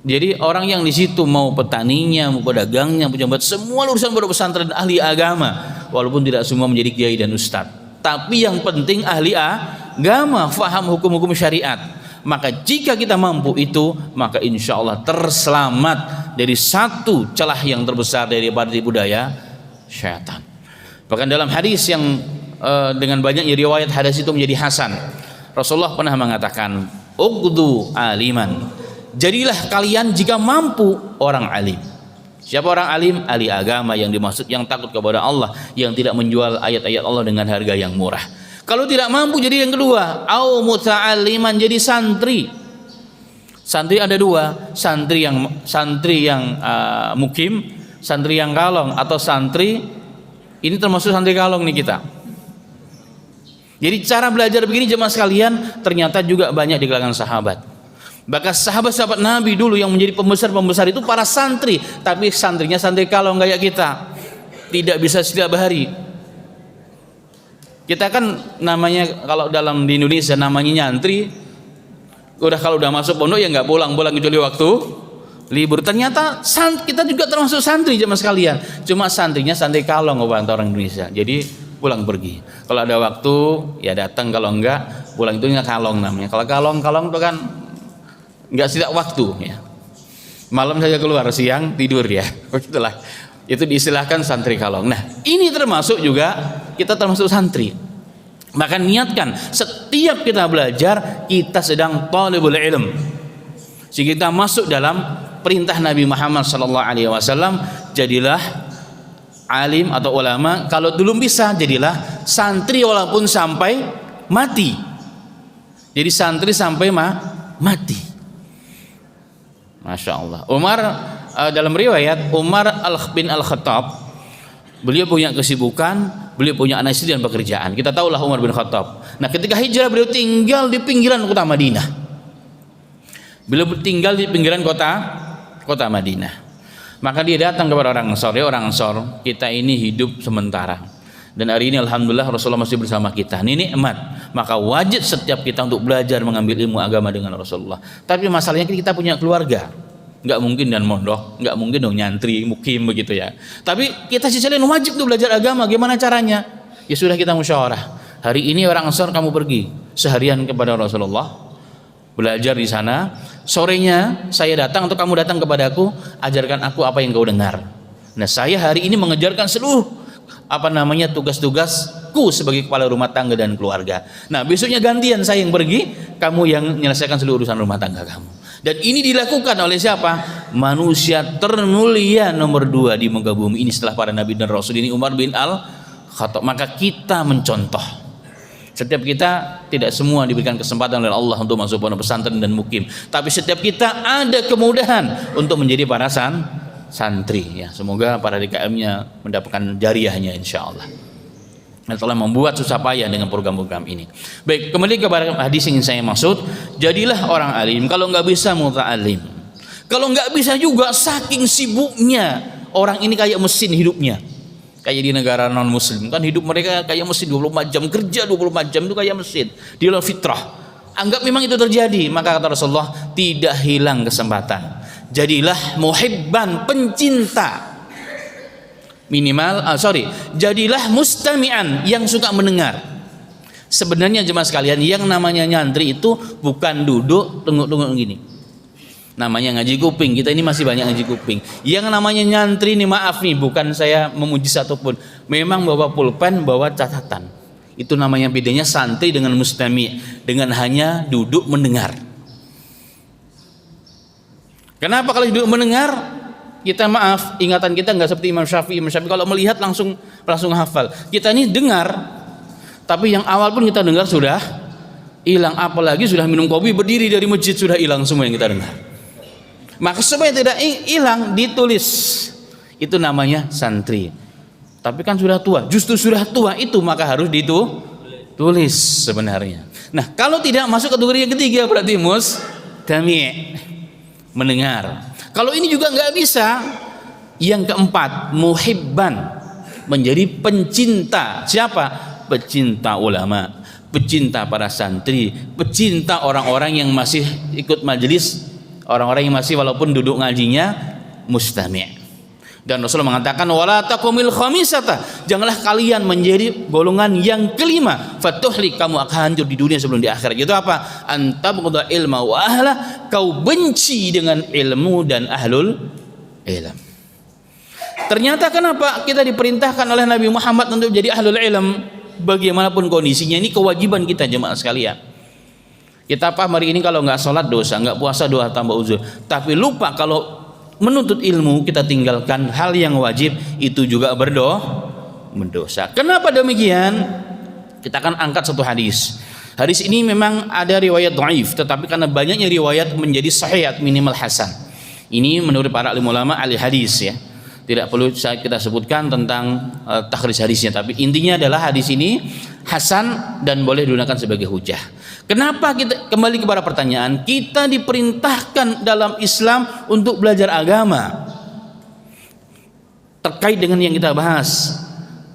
Jadi orang yang di situ mau petaninya, mau pedagangnya, pejabat, semua lulusan pondok pesantren, ahli agama, walaupun tidak semua menjadi kiai dan ustadz. Tapi yang penting ahli agama, faham hukum-hukum syariat. Maka jika kita mampu itu, maka insya Allah terselamat dari satu celah yang terbesar daripada tipu daya syaitan. Bahkan dalam hadis yang dengan banyaknya riwayat hadis itu menjadi hasan, Rasulullah pernah mengatakan, "Uqdu aliman." Jadilah kalian jika mampu orang alim. Siapa orang alim? Ahli agama yang dimaksud, yang takut kepada Allah, yang tidak menjual ayat-ayat Allah dengan harga yang murah. Kalau tidak mampu, jadi yang kedua, au muta'alliman, jadi santri. Santri ada 2, santri yang mukim, santri yang kalong, atau santri ini termasuk santri kalong nih kita. Jadi cara belajar begini jemaah sekalian ternyata juga banyak di kalangan sahabat. Bahkan sahabat-sahabat Nabi dulu yang menjadi pembesar-pembesar itu para santri, tapi santrinya santri kalong kayak kita, tidak bisa setiap hari. Kita kan namanya kalau dalam di Indonesia namanya nyantri, kalau udah masuk pondok ya nggak pulang-pulang kecuali waktu libur. Ternyata kita juga termasuk santri jemaah sekalian, cuma santrinya santri kalong orang Indonesia. Jadi pulang pergi, kalau ada waktu ya datang, kalau enggak pulang. Itu nggak kalong namanya. Kalau kalong itu kan nggak setiap waktu ya, malam saja keluar, siang tidur ya, begitulah. Itu diistilahkan santri kalong. Nah ini termasuk juga, kita termasuk santri. Maka niatkan setiap kita belajar, kita sedang talibul ilm, sehingga kita masuk dalam perintah Nabi Muhammad SAW, jadilah alim atau ulama. Kalau belum bisa, jadilah santri walaupun sampai mati. Jadi santri sampai mati. Masya Allah. Umar, dalam riwayat Umar bin Al-Khattab, beliau punya kesibukan, beliau punya anak istri dan pekerjaan. Kita tahulah Umar bin Khattab. Nah ketika hijrah, beliau tinggal di pinggiran kota Madinah. Beliau tinggal di pinggiran kota Madinah. Maka dia datang kepada orang Ansor, kita ini hidup sementara, dan hari ini alhamdulillah Rasulullah masih bersama kita, ini nikmat. Maka wajib setiap kita untuk belajar mengambil ilmu agama dengan Rasulullah. Tapi masalahnya kita punya keluarga, nggak mungkin dan mondok, nggak mungkin dong nyantri mukim begitu ya. Tapi kita sisi lain wajib untuk belajar agama. Gimana caranya? Ya sudah, kita musyawarah. Hari ini orang Ansor kamu pergi seharian kepada Rasulullah, belajar di sana. Sorenya saya datang atau kamu datang kepadaku, ajarkan aku apa yang kau dengar. Nah saya hari ini mengejarkan seluruh tugas-tugasku sebagai kepala rumah tangga dan keluarga. Nah besoknya gantian saya yang pergi, kamu yang menyelesaikan seluruh urusan rumah tangga kamu. Dan ini dilakukan oleh siapa? Manusia termulia nomor 2 di muka bumi ini setelah para nabi dan rasul, ini Umar bin Al-Khattab. Maka kita mencontoh. Setiap kita tidak semua diberikan kesempatan oleh Allah untuk masuk pondok pesantren dan mukim, tapi setiap kita ada kemudahan untuk menjadi para santri ya. Semoga para DKM-nya mendapatkan jariahnya insyaallah. Allah telah membuat susah payah dengan program-program ini. Baik, kembali kepada hadis yang saya maksud, jadilah orang alim. Kalau nggak bisa muta'alim, Kalau nggak bisa juga, saking sibuknya orang ini kayak mesin hidupnya. Kayak di negara non muslim kan hidup mereka kayak mesin, 24 jam kerja, 24 jam itu kayak mesin. Di luar fitrah. Anggap memang itu terjadi, maka kata Rasulullah, tidak hilang kesempatan. Jadilah muhibban, pencinta. Jadilah mustami'an, yang suka mendengar. Sebenarnya jemaah sekalian, yang namanya nyantri itu bukan duduk tengok-tengok gini. Namanya ngaji kuping. Kita ini masih banyak ngaji kuping. Yang namanya nyantri nih, maaf nih, bukan saya memuji satupun. Memang bawa pulpen, bawa catatan. Itu namanya bedanya santri dengan mustami', dengan hanya duduk mendengar. Kenapa kalau duduk mendengar? Kita maaf, ingatan kita nggak seperti Imam Syafi'i. Imam Syafi'i kalau melihat langsung hafal. Kita ini dengar, tapi yang awal pun kita dengar sudah hilang. Apalagi sudah minum kopi, berdiri dari masjid, sudah hilang semua yang kita dengar. Maka supaya tidak hilang, ditulis. Itu namanya santri. Tapi kan sudah tua. Justru sudah tua itu maka harus ditulis sebenarnya. Nah, kalau tidak masuk kategori yang ketiga berarti mustami', mendengar. Kalau ini juga nggak bisa, yang keempat muhibban, menjadi pencinta. Siapa? Pecinta ulama, pecinta para santri, pecinta orang-orang yang masih ikut majelis, orang-orang yang masih walaupun duduk ngajinya mustami'. Dan Rasulullah mengatakan wala taqumil khamisata, janganlah kalian menjadi golongan yang kelima, fatuhlik, kamu akan hancur di dunia sebelum di akhirat. Itu apa? Antabghudha ilma wa ahla, kau benci dengan ilmu dan ahlul ilm. Ternyata kenapa kita diperintahkan oleh Nabi Muhammad untuk jadi ahlul ilm? Bagaimanapun kondisinya, ini kewajiban kita jemaah sekalian. Kita paham hari ini kalau nggak sholat dosa, nggak puasa doa tambah uzur. Tapi lupa kalau menuntut ilmu kita tinggalkan hal yang wajib, itu juga berdosa. Kenapa demikian? Kita akan angkat satu hadis. Hadis ini memang ada riwayat dhaif, tetapi karena banyaknya riwayat menjadi sahih atau minimal hasan. Ini menurut para ulama ahli hadis ya. Tidak perlu kita sebutkan tentang takhrij hadisnya, tapi intinya adalah hadis ini hasan dan boleh digunakan sebagai hujah. Kenapa kita kembali kepada pertanyaan? Kita diperintahkan dalam Islam untuk belajar agama. Terkait dengan yang kita bahas,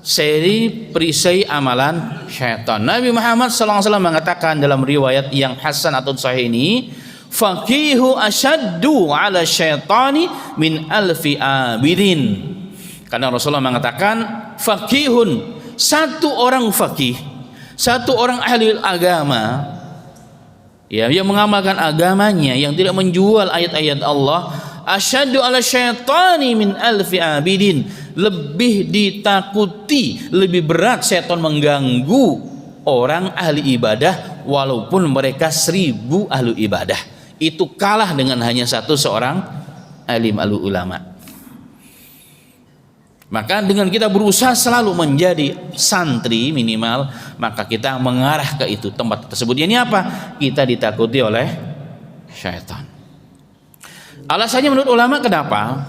seri perisai amalan syaitan. Nabi Muhammad SAW mengatakan dalam riwayat yang hasan atau sahih ini, faqihu asyaddu ala syaitani min alfi abidin. Karena Rasulullah mengatakan faqihun, satu orang faqih, satu orang ahli agama ya, yang mengamalkan agamanya, yang tidak menjual ayat-ayat Allah, asyaddu ala syaitani min alfi abidin, lebih ditakuti, lebih berat setan mengganggu orang ahli ibadah walaupun mereka 1000 ahli ibadah. Itu kalah dengan hanya seorang alim ulama. Maka dengan kita berusaha selalu menjadi santri minimal, maka kita mengarah ke itu, tempat tersebut. Ini apa? Kita ditakuti oleh syaitan. Alasannya menurut ulama kenapa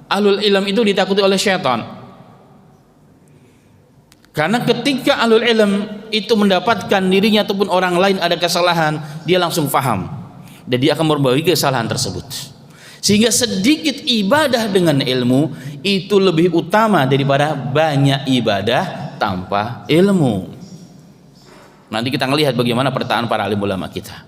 ahlul ilm itu ditakuti oleh syaitan? Karena ketika ahlul ilm itu mendapatkan dirinya ataupun orang lain ada kesalahan, dia langsung paham dan dia akan memperbaiki kesalahan tersebut. Sehingga sedikit ibadah dengan ilmu itu lebih utama daripada banyak ibadah tanpa ilmu. Nanti kita melihat bagaimana pertahanan para alim ulama kita.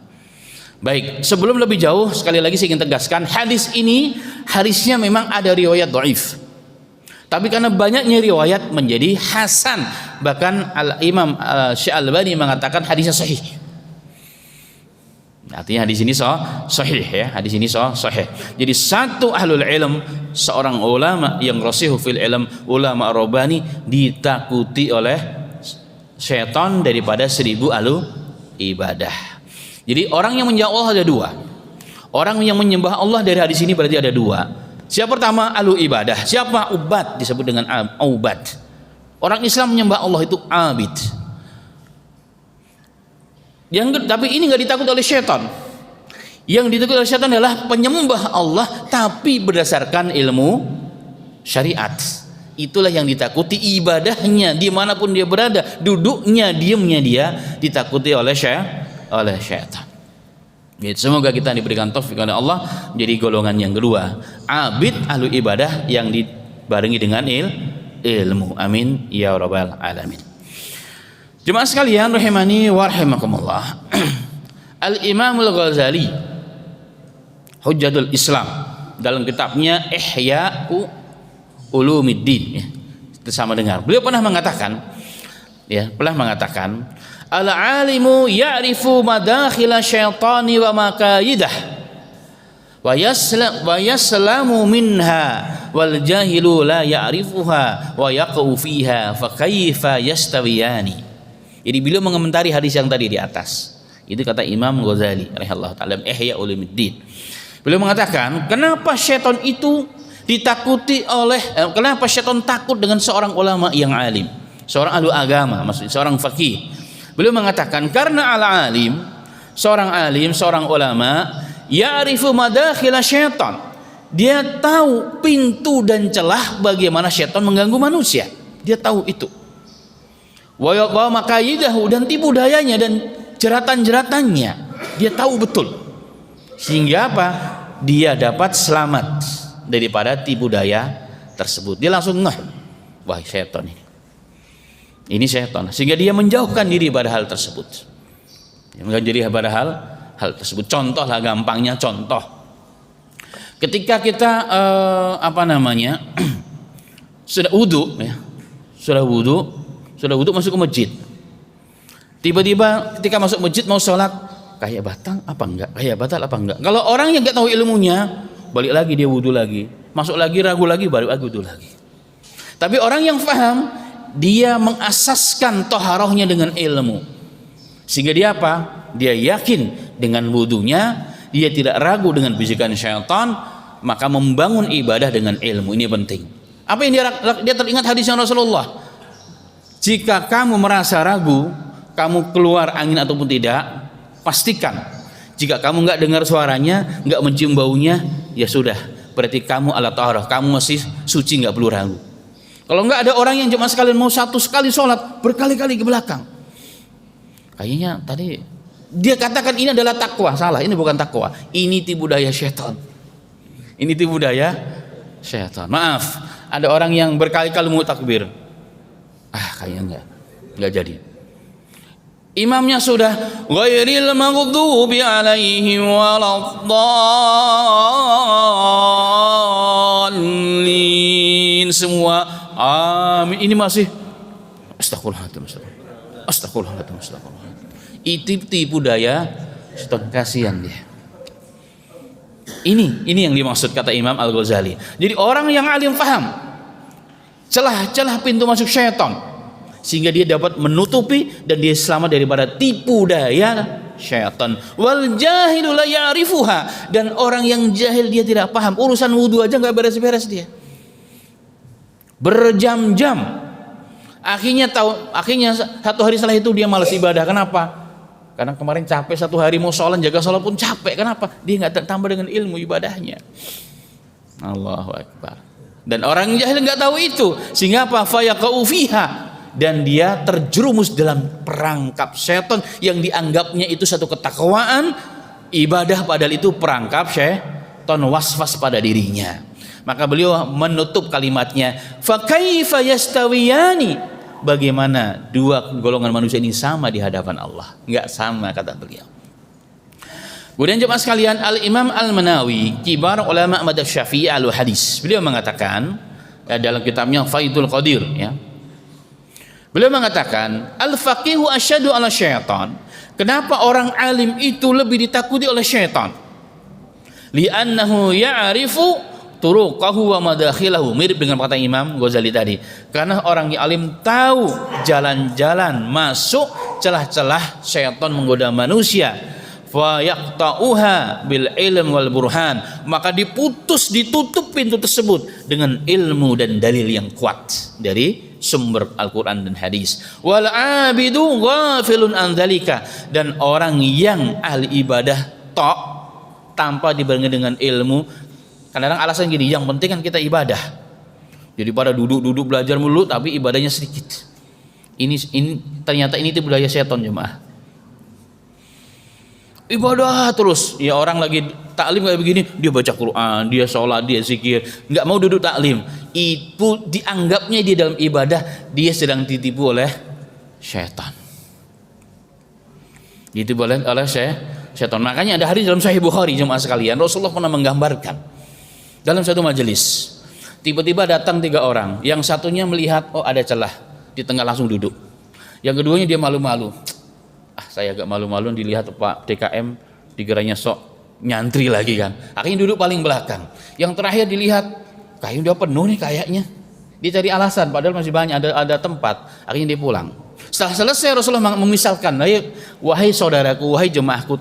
Baik, sebelum lebih jauh sekali lagi saya ingin tegaskan, hadis ini hadisnya memang ada riwayat dhaif. Tapi karena banyaknya riwayat menjadi hasan. Bahkan Al-Imam Syalbani mengatakan hadisnya sahih. Artinya hadis ini sahih ya, hadis ini sahih. Jadi satu ahlul ilm, seorang ulama yang rasihu fil ilm, ulama rabbani, ditakuti oleh syaitan daripada 1000 ahli ibadah. Jadi orang yang menyembah Allah ada dua. Orang yang menyembah Allah dari hadis ini berarti ada dua. Siapa pertama? Ahli ibadah. Siapa? Ubad, disebut dengan ubad. Orang Islam menyembah Allah itu abid. Tapi ini nggak ditakuti oleh syaitan. Yang ditakuti oleh syaitan adalah penyembah Allah tapi berdasarkan ilmu syariat. Itulah yang ditakuti, ibadahnya dimanapun dia berada, duduknya, diamnya dia ditakuti oleh syaitan. Semoga kita diberikan taufik oleh Allah menjadi golongan yang kedua, abid ahlu ibadah yang dibarengi dengan ilmu. Amin ya rabbal alamin. Jemaah sekalian rahimani wa rahimakumullah. Al-Imam Al-Ghazali Hujjatul Islam dalam kitabnya Ihya'u Ulumiddin, ya, kita sama dengar. Beliau pernah mengatakan, al-alimu ya'rifu madakhila syaitani wa makaidah wa yaslamu minha wal jahilu la ya'rifuha wa yaqau fiha fa kaifa yastawiyani. Jadi beliau mengomentari hadis yang tadi di atas. Itu kata Imam Ghazali rahimahullah taala Ihya Ulumuddin. Beliau mengatakan, kenapa syaitan itu ditakuti kenapa syaitan takut dengan seorang ulama yang alim, seorang ahli agama, maksudnya seorang faqih. Beliau mengatakan karena al-alim, seorang ulama, ya'rifu madakhila syaitan. Dia tahu pintu dan celah bagaimana syaitan mengganggu manusia. Dia tahu itu. Wa makaidahu, dan tipu dayanya dan jeratan-jeratannya. Dia tahu betul. Sehingga apa? Dia dapat selamat daripada tipu daya tersebut. Dia langsung ngeh, wah syaitan ini. Ini syaitan, sehingga dia menjauhkan diri pada hal tersebut. Menjadi pada hal tersebut. Contoh lah, gampangnya contoh. Ketika kita sudah wudu, ya, sudah wudu masuk ke masjid. Tiba-tiba ketika masuk masjid mau sholat, kayak batal apa enggak? Kalau orang yang nggak tahu ilmunya, balik lagi dia wudu lagi, masuk lagi ragu lagi, balik lagi wudu lagi. Tapi orang yang paham, dia mengasaskan toharohnya dengan ilmu, sehingga dia apa? Dia yakin dengan wudunya, dia tidak ragu dengan bisikan syaitan, maka membangun ibadah dengan ilmu. Ini penting. Apa yang dia teringat hadisnya Rasulullah, jika kamu merasa ragu, kamu keluar angin ataupun tidak, pastikan jika kamu nggak dengar suaranya, nggak mencium baunya, ya sudah, berarti kamu ala taharah, kamu masih suci, nggak perlu ragu. Kalau nggak ada orang yang cuma sekalian mau satu sekali sholat berkali-kali ke belakang, kayaknya tadi dia katakan ini adalah takwa. Salah, ini bukan takwa, ini tipu daya syaitan. Ini tipu daya syaitan. Maaf, ada orang yang berkali-kali mau takbir, kayaknya nggak jadi. Imamnya sudah ghairil maghdubi alaihim waladdallin semua, amin. Ini masih astagfirullahaladzim. Itu tipu daya syaitan, kasihan dia. Ini yang dimaksud kata Imam Al-Ghazali. Jadi orang yang alim paham celah-celah pintu masuk syaitan, sehingga dia dapat menutupi dan dia selamat daripada tipu daya syaitan. Wal jahilu la ya'rifuha, dan orang yang jahil dia tidak paham, urusan wudu aja nggak beres-beres dia, berjam-jam. Akhirnya satu hari setelah itu dia malas ibadah. Kenapa? Karena kemarin capek satu hari mau sholat, jaga sholat pun capek. Kenapa? Dia nggak tambah dengan ilmu ibadahnya. Allahu Akbar. Dan orang jahil nggak tahu itu, sehingga apa? Fayaqau fiha, dan dia terjerumus dalam perangkap syaitan yang dianggapnya itu satu ketakwaan ibadah, padahal itu perangkap syaitan, waswas pada dirinya. Maka beliau menutup kalimatnya, fa kaifa yastawiyani, bagaimana dua golongan manusia ini sama di hadapan Allah? Enggak sama, kata beliau. Kemudian jemaah sekalian, Al-Imam Al-Manawi, kibar ulama madzhab Syafi'i al-hadis, beliau mengatakan dalam kitabnya Faidul Qadir, ya, beliau mengatakan al-faqihu asyadu ala syaitan. Kenapa orang alim itu lebih ditakuti oleh syaitan? Li'annahu ya'rifu turuqahu wa madakhilahu, mirip dengan kata Imam Ghazali tadi. Karena orang yang alim tahu jalan-jalan masuk, celah-celah syaitan menggoda manusia. Fa yaqta'uha bil ilm wal burhan, maka ditutup pintu tersebut dengan ilmu dan dalil yang kuat dari sumber Al-Quran dan hadis. Wal abidu ghafilun an dzalika, dan orang yang ahli ibadah tanpa dibarengi dengan ilmu. Kadang-kadang alasan gini, yang penting kan kita ibadah, jadi pada duduk belajar mulu tapi ibadahnya sedikit. Ini ternyata ini tipu daya setan, jemaah. ibadah terus. Ya orang lagi taklim kayak begini, dia baca Quran, dia sholat, dia zikir, nggak mau duduk taklim. Itu dianggapnya dia dalam ibadah, dia sedang ditipu oleh syaitan. Ditipu oleh syaitan. Makanya ada hadis dalam Sahih Bukhari, jemaah sekalian, Rasulullah pernah menggambarkan dalam satu majelis. Tiba-tiba datang 3 orang. Yang satunya melihat, oh ada celah, di tengah langsung duduk. Yang keduanya dia malu-malu. Saya agak malu-malu dilihat Pak DKM, dikiranya sok nyantri lagi kan. Akhirnya duduk paling belakang. Yang terakhir dilihat, kayaknya udah penuh nih kayaknya. Dia cari alasan, padahal masih banyak ada tempat. Akhirnya dia pulang. Setelah selesai Rasulullah memisalkan, wahai saudaraku, wahai jemaahku,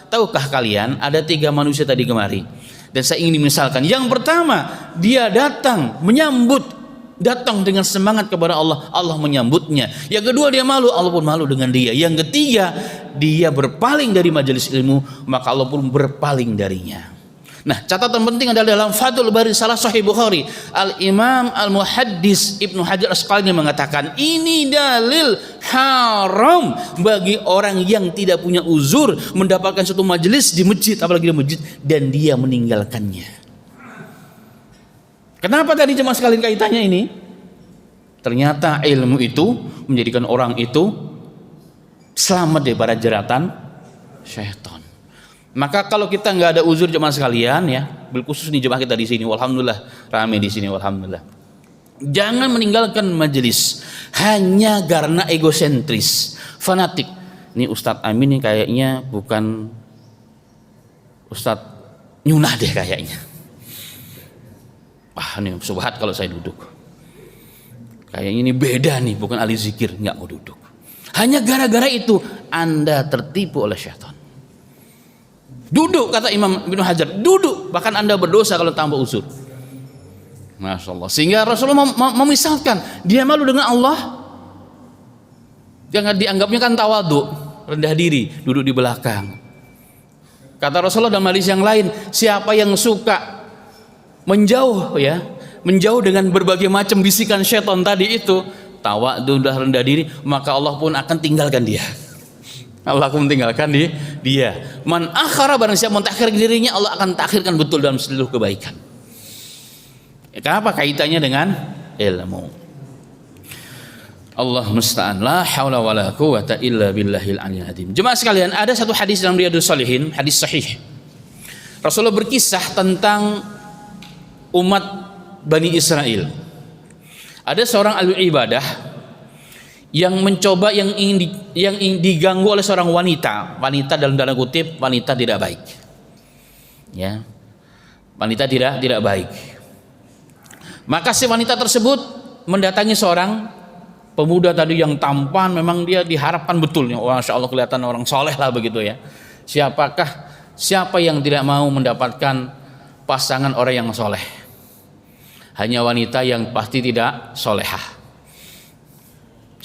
tahukah kalian ada 3 manusia tadi kemari? Dan saya ingin misalkan, yang pertama dia datang menyambut, datang dengan semangat kepada Allah, Allah menyambutnya. Yang kedua dia malu, Allah pun malu dengan dia. Yang ketiga dia berpaling dari majelis ilmu, maka Allah pun berpaling darinya. Nah, catatan penting adalah dalam Fathul Bari Salah Sahih Bukhari, Al-Imam Al-Muhaddis Ibnu Hajar Asqalani mengatakan, ini dalil haram bagi orang yang tidak punya uzur mendapatkan satu majelis di masjid, apalagi di masjid, dan dia meninggalkannya. Kenapa tadi jemaah sekalian kaitannya ini? Ternyata ilmu itu menjadikan orang itu selamat daripada jeratan syaitan. Maka kalau kita nggak ada uzur jemaah sekalian ya, khusus nih jemaah kita di sini, alhamdulillah ramai di sini, alhamdulillah. Jangan meninggalkan majelis hanya karena egosentris, fanatik. Ini Ustadz Amin nih kayaknya bukan Ustadz Nyunah deh kayaknya. Nih subhat kalau saya duduk. Kayaknya ini beda nih, bukan ahli zikir, nggak mau duduk. Hanya gara-gara itu Anda tertipu oleh syaitan. Duduk, kata Imam Ibnu Hajar, duduk, bahkan Anda berdosa kalau tanpa uzur. Masya Allah. Sehingga Rasulullah memisalkan, dia malu dengan Allah, jangan dianggapnya kan tawadhu, rendah diri, duduk di belakang. Kata Rasulullah dalam hadis yang lain, siapa yang suka menjauh ya, menjauh dengan berbagai macam bisikan syaitan tadi itu, tawadhu dan rendah diri, maka Allah pun akan tinggalkan dia. Allah akan meninggalkan dia. Man akhara, barang siapa mentakhirkan dirinya, Allah akan takhirkan betul dalam seluruh kebaikan. Kenapa kaitannya dengan ilmu? Allah musta'an, la haula wala quwata illa billahil aliyil azim. Jemaah sekalian, ada satu hadis dalam Riyadhus Shalihin, hadis sahih. Rasulullah berkisah tentang umat Bani Israel. Ada seorang ahli ibadah yang mencoba, yang ingin diganggu oleh seorang wanita dalam tanda kutip, wanita tidak baik, ya, wanita tidak baik. Maka si wanita tersebut mendatangi seorang pemuda tadi yang tampan, memang dia diharapkan betul, masya Allah kelihatan orang soleh lah begitu ya. Siapa yang tidak mau mendapatkan pasangan orang yang soleh? Hanya wanita yang pasti tidak solehah.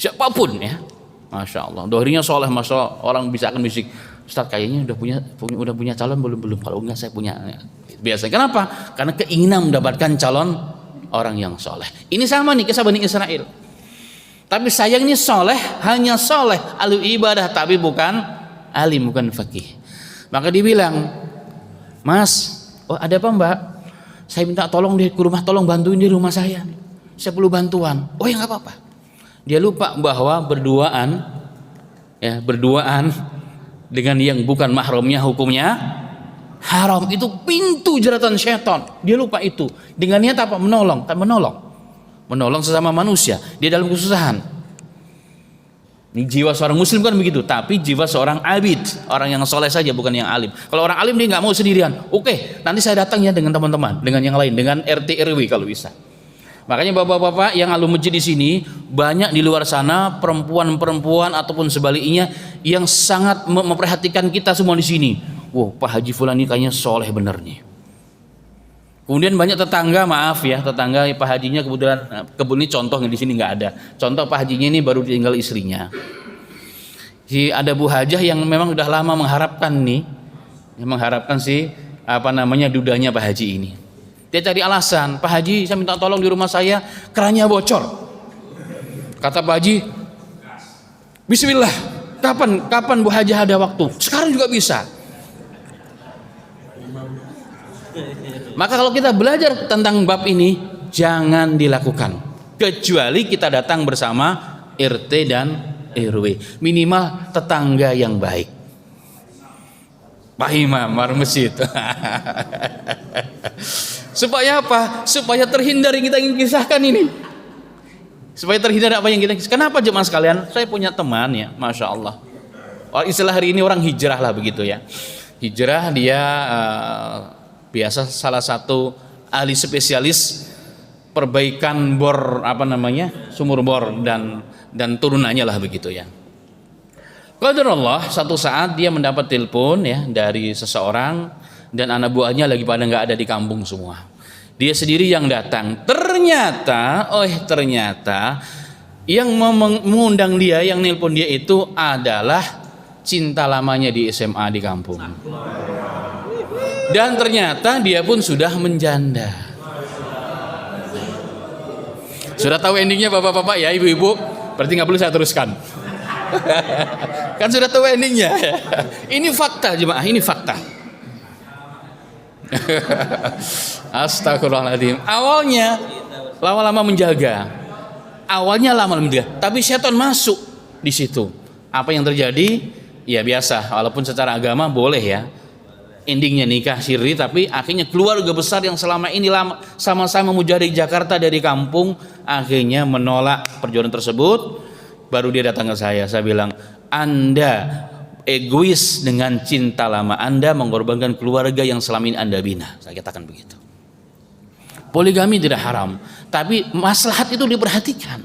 Siapapun ya, masya Allah, dohirnya soleh, masya Allah, orang bisa akan bisik, Ustaz kayaknya udah punya calon belum? Kalau enggak saya punya. Biasanya kenapa? Karena keinginan mendapatkan calon orang yang soleh. Ini sama nih kisah Bani Israel. Tapi sayang ini soleh, hanya soleh, ahli ibadah, tapi bukan alim, bukan fakih. Maka dibilang, Mas, oh ada apa Mbak? Saya minta tolong di rumah, tolong bantuin di rumah saya perlu bantuan. Oh ya nggak apa-apa. Dia lupa bahwa berduaan dengan yang bukan mahramnya hukumnya haram, itu pintu jeratan syaitan. Dia lupa itu. Dengan niat apa? Menolong sesama manusia dia dalam kesusahan. Ini jiwa seorang muslim kan begitu, tapi jiwa seorang abid, orang yang soleh saja, bukan yang alim. Kalau orang alim dia nggak mau sendirian. Oke, nanti saya datang ya dengan teman-teman, dengan yang lain, dengan RT RW kalau bisa. Makanya bapak-bapak yang alum masjid di sini, banyak di luar sana perempuan-perempuan ataupun sebaliknya yang sangat memperhatikan kita semua di sini. Wow, Pak Haji Fulan ini kayaknya soleh bener nih. Kemudian banyak tetangga, maaf ya, tetangga Pak Hajinya kebetulan ini contoh di sini nggak ada. Contoh Pak Hajinya ini baru ditinggal istrinya. Ada Bu Hajah yang memang udah lama mengharapkan dudanya Pak Haji ini. Dia cari alasan, Pak Haji saya minta tolong di rumah saya kerannya bocor. Kata Pak Haji, Bismillah, kapan Bu Hajah ada waktu? Sekarang juga bisa. Maka kalau kita belajar tentang bab ini, jangan dilakukan kecuali kita datang bersama RT dan RW, minimal tetangga yang baik. Pak Imam masjid. Supaya apa? Supaya terhindar yang kita ingin kisahkan ini. Supaya terhindar apa yang kita kisahkan. Kenapa jemaah sekalian? Saya punya teman ya, Masya Allah. Istilah hari ini orang hijrah lah begitu ya. Hijrah dia biasa salah satu ahli spesialis perbaikan bor sumur bor dan turunannya lah begitu ya. Qadarullah satu saat dia mendapat telepon ya dari seseorang dan anak buahnya lagi pada nggak ada di kampung semua. Dia sendiri yang datang. Ternyata yang mengundang dia, yang nelpon dia itu adalah cinta lamanya di SMA di kampung. Dan ternyata dia pun sudah menjanda. Sudah tahu endingnya bapak-bapak ya, ibu-ibu? Berarti nggak perlu saya teruskan. Kan sudah tahu endingnya. Ini fakta jemaah, ini fakta. Astagfirullahaladzim. Awalnya lama-lama menjaga. Tapi setan masuk di situ. Apa yang terjadi? Ya biasa, walaupun secara agama boleh ya. Endingnya nikah siri, tapi akhirnya keluarga besar yang selama ini sama-sama mujahid Jakarta dari kampung akhirnya menolak perjuangan tersebut. Baru dia datang ke saya bilang, Anda egois dengan cinta lama, Anda mengorbankan keluarga yang selama ini Anda bina. Saya katakan begitu. Poligami tidak haram, tapi maslahat itu diperhatikan.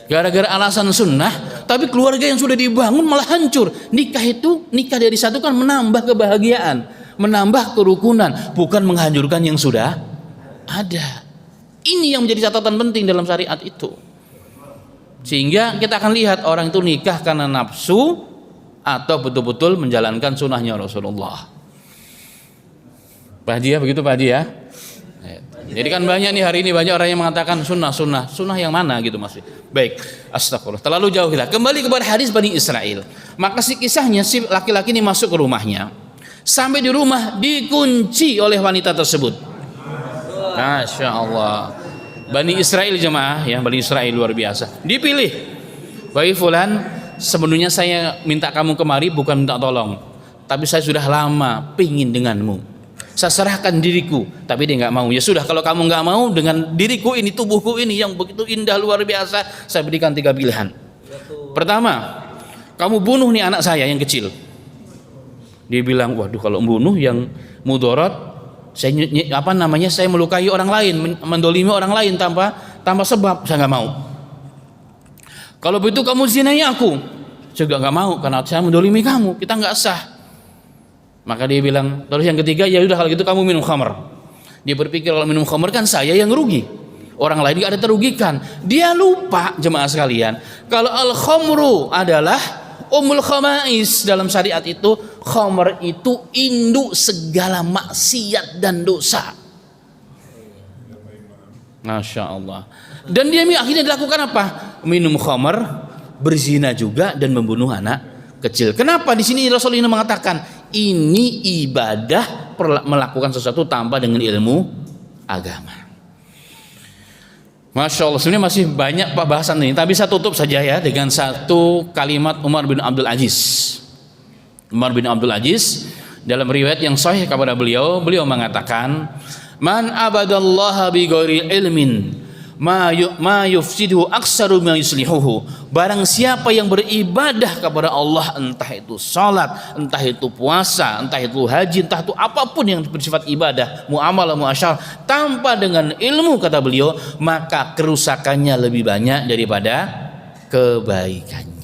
Gara-gara alasan sunnah, tapi keluarga yang sudah dibangun malah hancur. Nikah dari satu kan menambah kebahagiaan, menambah kerukunan, bukan menghancurkan yang sudah ada. Ini yang menjadi catatan penting dalam syariat itu. Sehingga kita akan lihat orang itu nikah karena nafsu atau betul-betul menjalankan sunnahnya Rasulullah. Pak Haji ya, begitu Pak Haji ya. Jadi kan banyak nih hari ini banyak orang yang mengatakan sunnah yang mana gitu maksudnya. Baik, astagfirullah. Terlalu jauh kita. Kembali kepada hadis Bani Israel. Maka kisahnya si laki-laki ini masuk ke rumahnya. Sampai di rumah dikunci oleh wanita tersebut. Masya Allah. Bani Israel jemaah ya, Bani Israel luar biasa. Dipilih. Wahai fulan, sebenarnya saya minta kamu kemari bukan minta tolong, tapi saya sudah lama pingin denganmu. Saya serahkan diriku, tapi dia nggak mau. Ya sudah, kalau kamu nggak mau dengan diriku ini, tubuhku ini yang begitu indah luar biasa, saya berikan 3 pilihan. Pertama, kamu bunuh nih anak saya yang kecil. Dia bilang, waduh kalau bunuh yang mudarat, saya melukai orang lain, mendolimi orang lain tanpa sebab, saya nggak mau. Kalau begitu kamu zinai aku, saya juga nggak mau karena saya mendolimi kamu, kita nggak sah. Maka dia bilang, terus yang ketiga, ya udah kalau gitu kamu minum khamr. Dia berpikir kalau minum khamr kan saya yang rugi, orang lain nggak ada terugikan. Dia lupa jemaah sekalian, kalau al khamru adalah umul khamais dalam syariat itu. Khamr itu induk segala maksiat dan dosa. Masya Allah. Dan dia akhirnya dilakukan apa? Minum khamr, berzina juga, dan membunuh anak kecil. Kenapa di sini Rasulullah mengatakan ini ibadah melakukan sesuatu tanpa dengan ilmu agama? Masya Allah. Sebenarnya masih banyak Pak bahasan ini, tapi saya tutup saja ya dengan satu kalimat Umar bin Abdul Aziz. Umar bin Abdul Aziz dalam riwayat yang sahih kepada beliau mengatakan, man abadallaha bi ghairi ilmin ma yufsiduhu aksaru ma yuslihuhu. Barang siapa yang beribadah kepada Allah, entah itu salat, entah itu puasa, entah itu haji, entah itu apapun yang bersifat ibadah, muamalah, muasyarah, tanpa dengan ilmu, kata beliau, maka kerusakannya lebih banyak daripada kebaikannya.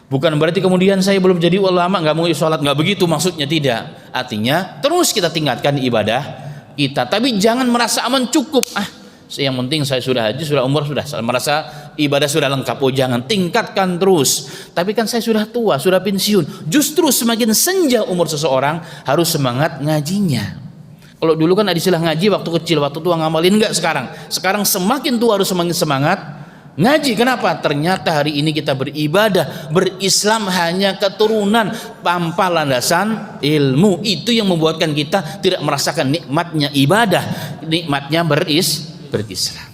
Bukan berarti kemudian saya belum jadi ulama nggak mau sholat, nggak begitu maksudnya, tidak. Artinya terus kita tingkatkan ibadah kita, tapi jangan merasa aman cukup. Yang penting saya sudah haji, sudah umrah, sudah merasa ibadah sudah lengkap. Oh jangan, tingkatkan terus. Tapi kan saya sudah tua, sudah pensiun. Justru semakin senja umur seseorang harus semangat ngajinya. Kalau dulu kan ada istilah ngaji waktu kecil, waktu tua ngamalin, enggak sekarang. Sekarang semakin tua harus semakin semangat Ngaji kenapa? Ternyata hari ini kita beribadah, berislam hanya keturunan tanpa landasan ilmu. Itu yang membuatkan kita tidak merasakan nikmatnya ibadah, nikmatnya berislam.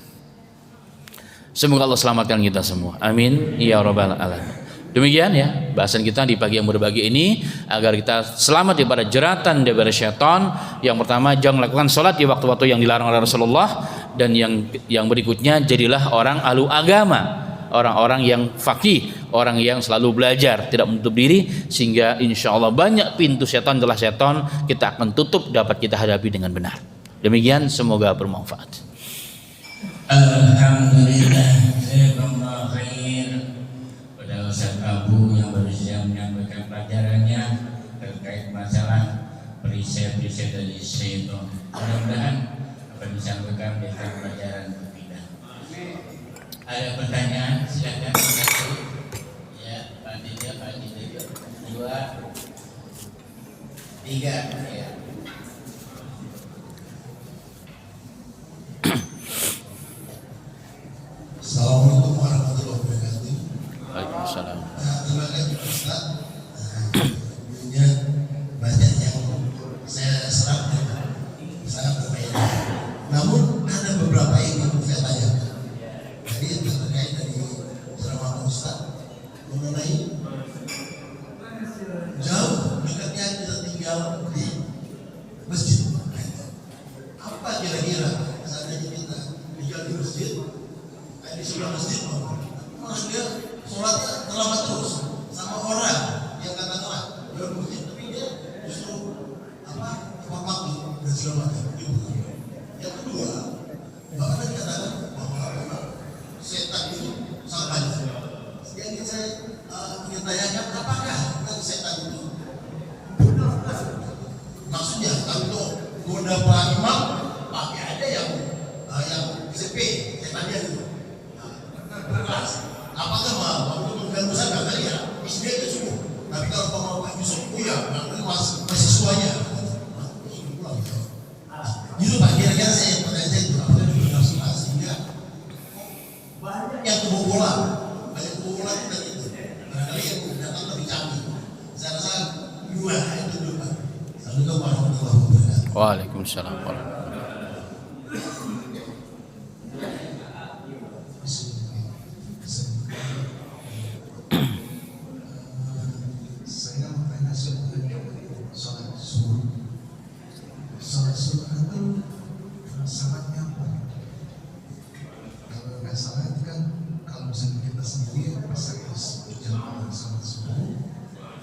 Semoga Allah selamatkan kita semua. Amin ya rabbal alamin. Demikian ya bahasan kita di pagi yang berbagi ini, agar kita selamat daripada jeratan daripada syaitan. Yang pertama, jangan lakukan sholat di waktu-waktu yang dilarang oleh Rasulullah. Dan yang berikutnya, jadilah orang ahlu agama, orang-orang yang faqih, orang yang selalu belajar, tidak menutup diri, sehingga insya Allah banyak pintu syaitan telah syaitan kita akan tutup, dapat kita hadapi dengan benar. Demikian, semoga bermanfaat. Alhamdulillah, jazakallahu khair pada Ustaz Abu yang berusaha menyampaikan pelajarannya terkait masalah riset dari syaitan. Mudah-mudahan apa yang disampaikan menjadi pelajaran untuk kita. Ada pertanyaan? Silakan satu. Ya, Pak Dija, 2, 3. Ya. Assalamualaikum warahmatullahi wabarakatuh. Waalaikumsalam. Terima kasih Ustaz. Tentunya banyak yang saya serap dan sangat berfaedah. Namun ada beberapa yang ingin saya tanyakan. Jadi yang terkait dari ceramah Ustaz mengenai jauh dekatnya kita tinggal di masjid. Apa kira-kira seandainya kita tinggal di masjid? Di sebelah masjid, malah dia sholatnya terlambat terus sama orang yang katakanlah dia masjid, tapi dia justru waktu dan segala macam. Yang kedua, bahkan dikatakan bahwa memang setan itu sangat banyak. Yang ingin saya ingin tanyakan, apakah setan itu benar-benar? Maksudnya kalau goda Pak Imam, pakai ada yang CP, setannya itu. Apakah waktu mengganggu saya tadi ya istri itu cukup, tapi kalau mau Pak Yusuf ya masih sesuanya gitu Pak. Kira-kira saya pertanyaan saya itu apakah juga harus dibahas sehingga banyak yang kebobolan itu tadi itu barangkali yang datang lebih canggih. Saya rasa dua itu dulu Pak. Assalamualaikum warahmatullahi wabarakatuh. Waalaikumsalam warahmatullahi wabarakatuh. Sholat subuh itu syaratnya apa? Kalau nggak salah itu kan kalau misalnya kita sendiri pas harus berjamaah sholat subuh,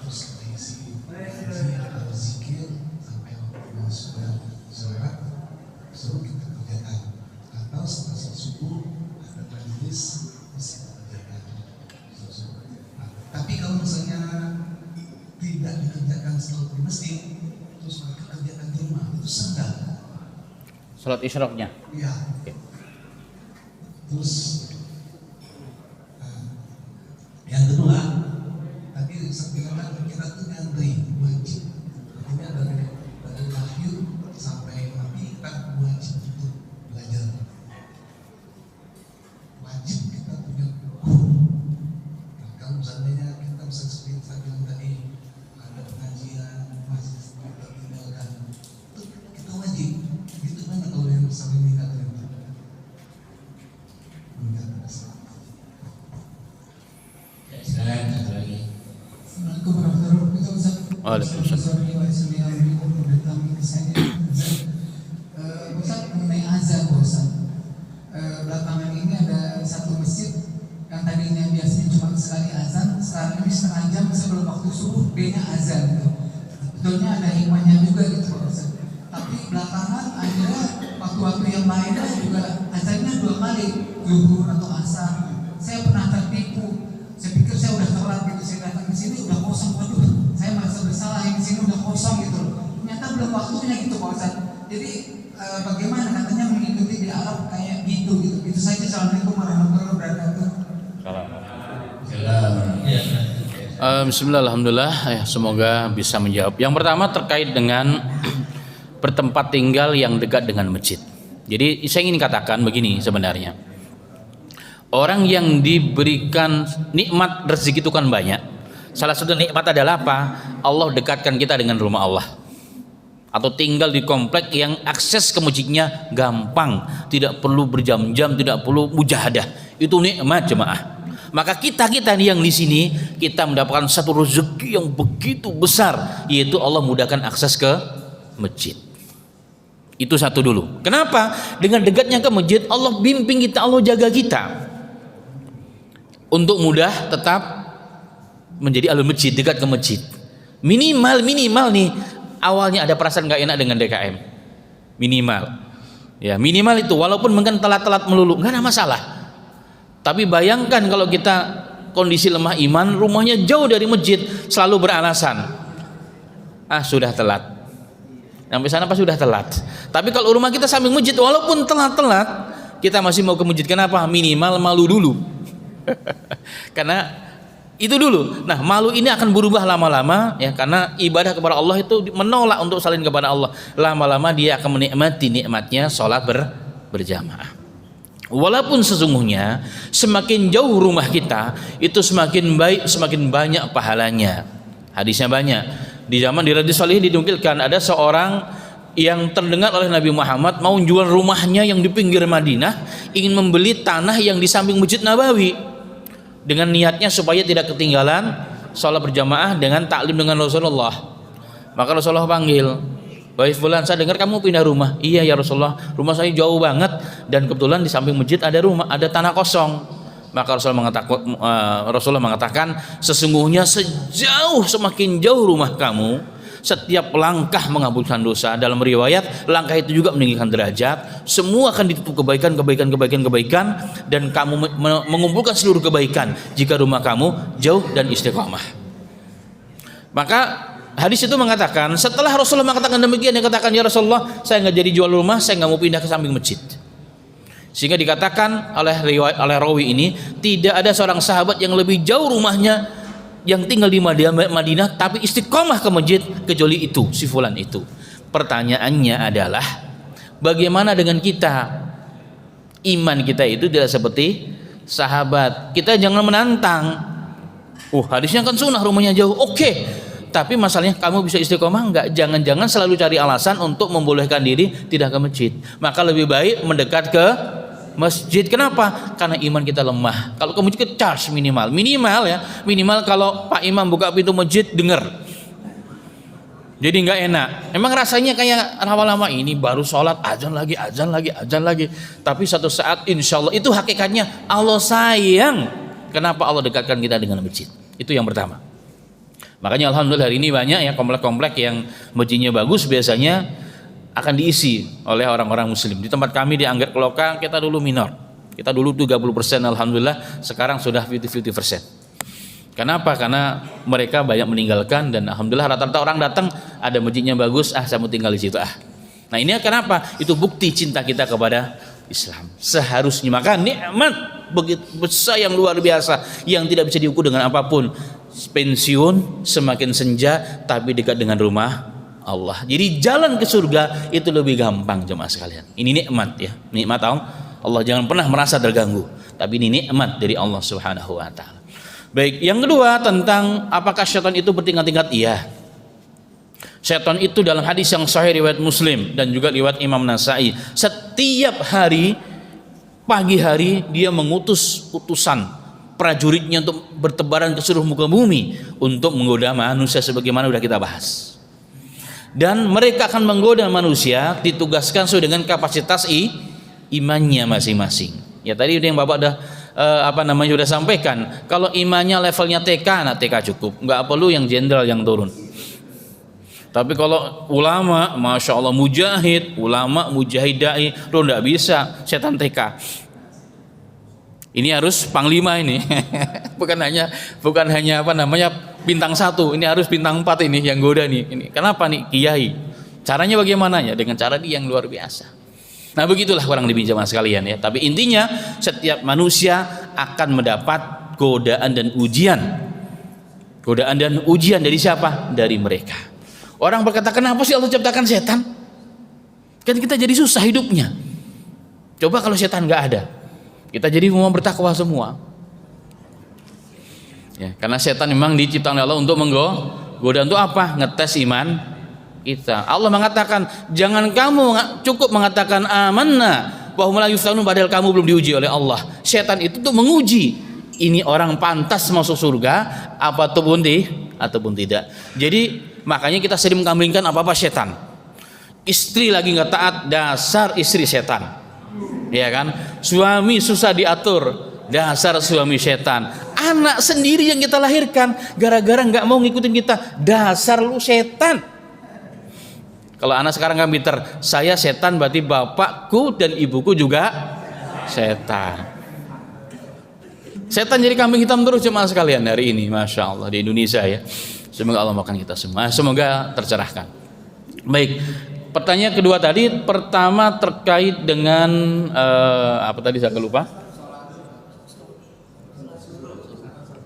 terus kita isi atau zikir sampai waktu sudah sholat, suruh kita kerjakan. Atau setelah sholat subuh ada majelis bisa kita kerjakan. Tapi kalau misalnya tidak dikerjakan selalu di masjid, terus mereka kerjakan di rumah, itu sendal. Salat isyraqnya. Iya. Oke. Terus yang kedua, tadi sebenarnya kita tuh ngantri wajib. Artinya dari lahir sampai mati kita wajib untuk belajar. Wajib kita punya guru. Nah, kalau misalnya kita bisa seperti tadi ada pengajian masih kita tinggalkan, itu kita wajib. Itu mana kalau yang sampai meninggalkan itu? Silakan satu lagi. Assalamualaikum warahmatullahi wabarakatuh. Waalaikumsalam. Ustaz, mengenai azan Ustaz. Belakangan ini ada satu masjid yang tadinya biasanya cuma sekali azan, sekarang ini setengah jam sebelum waktu subuh dia azan gitu. Betulnya ada hikmahnya juga gitu Ustaz. Tapi belakangan akhirnya waktu-waktu yang lainnya juga azannya 2 kali, zuhur atau asar. Saya pernah tertipu. Saya pikir saya udah telat gitu, saya datang ke sini udah kosong, waduh, saya merasa bersalah yang di sini udah kosong gitu. Ternyata belum waktunya gitu Pak Ustaz. Jadi bagaimana katanya mengikuti di Arab kayak gitu. Itu saja. Assalamualaikum warahmatullahi wabarakatuh. Bismillah, alhamdulillah. Semoga bisa menjawab. Yang pertama terkait dengan bertempat tinggal yang dekat dengan masjid. Jadi saya ingin katakan begini sebenarnya. Orang yang diberikan nikmat rezeki itu kan banyak. Salah satu nikmat adalah apa? Allah dekatkan kita dengan rumah Allah. Atau tinggal di komplek yang akses ke masjidnya gampang, tidak perlu berjam-jam, tidak perlu mujahadah. Itu nikmat jemaah. Maka kita nih yang di sini, kita mendapatkan satu rezeki yang begitu besar, yaitu Allah mudahkan akses ke masjid. Itu satu dulu. Kenapa? Dengan dekatnya ke masjid, Allah bimbing kita, Allah jaga kita untuk mudah tetap menjadi alumni masjid, dekat ke masjid. Minimal nih awalnya ada perasaan gak enak dengan DKM. Minimal. Ya, minimal itu walaupun mungkin telat-telat melulu, enggak ada masalah. Tapi bayangkan kalau kita kondisi lemah iman, rumahnya jauh dari masjid, selalu beralasan, sudah telat. Sampai sana pas sudah telat. Tapi kalau rumah kita samping masjid, walaupun telat-telat, kita masih mau ke masjid. Kenapa? Minimal malu dulu. Karena itu dulu. Nah, malu ini akan berubah lama-lama ya, karena ibadah kepada Allah itu menolak untuk saling kepada Allah. Lama-lama dia akan menikmati nikmatnya sholat berjamaah. Walaupun sesungguhnya semakin jauh rumah kita itu semakin baik, semakin banyak pahalanya. Hadisnya banyak. Di zaman di Riyadhus Shalihin dinukilkan ada seorang yang terdengar oleh Nabi Muhammad mau jual rumahnya yang di pinggir Madinah, ingin membeli tanah yang di samping Masjid Nabawi dengan niatnya supaya tidak ketinggalan sholat berjamaah dengan taklim dengan Rasulullah. Maka Rasulullah panggil, "Wahai fulan, saya dengar kamu pindah rumah." "Iya ya Rasulullah, rumah saya jauh banget dan kebetulan di samping masjid ada rumah, ada tanah kosong." Maka Rasulullah mengatakan, sesungguhnya semakin jauh rumah kamu, setiap langkah menghapuskan dosa. Dalam riwayat, langkah itu juga meninggikan derajat. Semua akan ditutup kebaikan, dan kamu mengumpulkan seluruh kebaikan jika rumah kamu jauh dan istiqamah. Maka hadis itu mengatakan, setelah Rasulullah mengatakan demikian, dia katakan, "Ya Rasulullah, saya nggak jadi jual rumah, saya nggak mau pindah ke samping masjid." Sehingga dikatakan oleh rawi ini, tidak ada seorang sahabat yang lebih jauh rumahnya yang tinggal di Madinah tapi istiqomah ke masjid kecuali itu, si fulan itu. Pertanyaannya adalah, bagaimana dengan kita? Iman kita itu tidak seperti sahabat. Kita jangan menantang. Hadisnya kan sunnah, rumahnya jauh. Oke. Tapi masalahnya kamu bisa istiqomah enggak? Jangan-jangan selalu cari alasan untuk membolehkan diri tidak ke masjid. Maka lebih baik mendekat ke masjid. Kenapa? Karena iman kita lemah. Kalau ke masjid charge minimal kalau Pak Imam buka pintu masjid dengar. Jadi nggak enak. Emang rasanya kayak lama-lama ini baru sholat azan lagi. Tapi satu saat insya Allah itu hakikatnya Allah sayang. Kenapa Allah dekatkan kita dengan masjid? Itu yang pertama. Makanya alhamdulillah hari ini banyak ya komplek-komplek yang masjidnya bagus, biasanya akan diisi oleh orang-orang muslim. Di tempat kami di Anggrek Loka, kita dulu minor. Kita dulu 30%, alhamdulillah sekarang sudah 50%. Kenapa? Karena mereka banyak meninggalkan, dan alhamdulillah rata-rata orang datang ada masjidnya bagus, saya mau tinggal di situ. Nah, ini kenapa? Itu bukti cinta kita kepada Islam. Seharusnya, maka nikmat begitu besar yang luar biasa yang tidak bisa diukur dengan apapun. Pensiun semakin senja tapi dekat dengan rumah Allah. Jadi jalan ke surga itu lebih gampang jemaah sekalian. Ini nikmat ya, nikmat Allah. Jangan pernah merasa terganggu. Tapi ini nikmat dari Allah Subhanahu wa taala. Baik, yang kedua tentang apakah syaitan itu bertingkat-tingkat? Iya. Syaitan itu dalam hadis yang sahih riwayat Muslim dan juga riwayat Imam Nasai, setiap hari pagi hari dia mengutus utusan prajuritnya untuk bertebaran ke seluruh muka bumi untuk menggoda manusia sebagaimana sudah kita bahas. Dan mereka akan menggoda manusia ditugaskan sesuai dengan kapasitas imannya masing-masing. Ya tadi yang Bapak sudah sampaikan, kalau imannya levelnya TK, TK cukup, nggak perlu yang jenderal yang turun. Tapi kalau ulama, masya Allah mujahid, ulama mujahid dai, lo nggak bisa setan TK. Ini harus panglima ini, bukan hanya bintang 1, ini harus bintang 4 ini yang goda nih. Ini kenapa nih kiai? Caranya bagaimana ya? Dengan cara dia yang luar biasa. Nah begitulah kurang lebih jemaah sekalian ya. Tapi intinya setiap manusia akan mendapat godaan dan ujian. Godaan dan ujian dari siapa? Dari mereka. Orang berkata, kenapa sih Allah ciptakan setan? Kan kita jadi susah hidupnya. Coba kalau setan nggak ada. Kita jadi mau bertakwa semua. Ya, karena setan memang diciptakan oleh Allah untuk menggoda, untuk apa? Ngetes iman kita. Allah mengatakan, jangan kamu cukup mengatakan amanna wa hum la yuftanun, padahal kamu belum diuji oleh Allah. Setan itu tuh menguji, ini orang pantas masuk surga ataupun tidak. Jadi makanya kita sering mengkambingkan apa setan. Istri lagi nggak taat, dasar istri setan. Ya kan? Suami susah diatur, dasar suami setan. Anak sendiri yang kita lahirkan gara-gara nggak mau ngikutin kita, dasar lu setan. Kalau anak sekarang kan pinter, saya setan berarti bapakku dan ibuku juga setan. Setan jadi kambing hitam terus jemaah sekalian hari ini, masya Allah, di Indonesia ya. Semoga Allah makan kita semua, semoga tercerahkan. Baik, pertanyaan kedua tadi, pertama terkait dengan apa tadi saya lupa.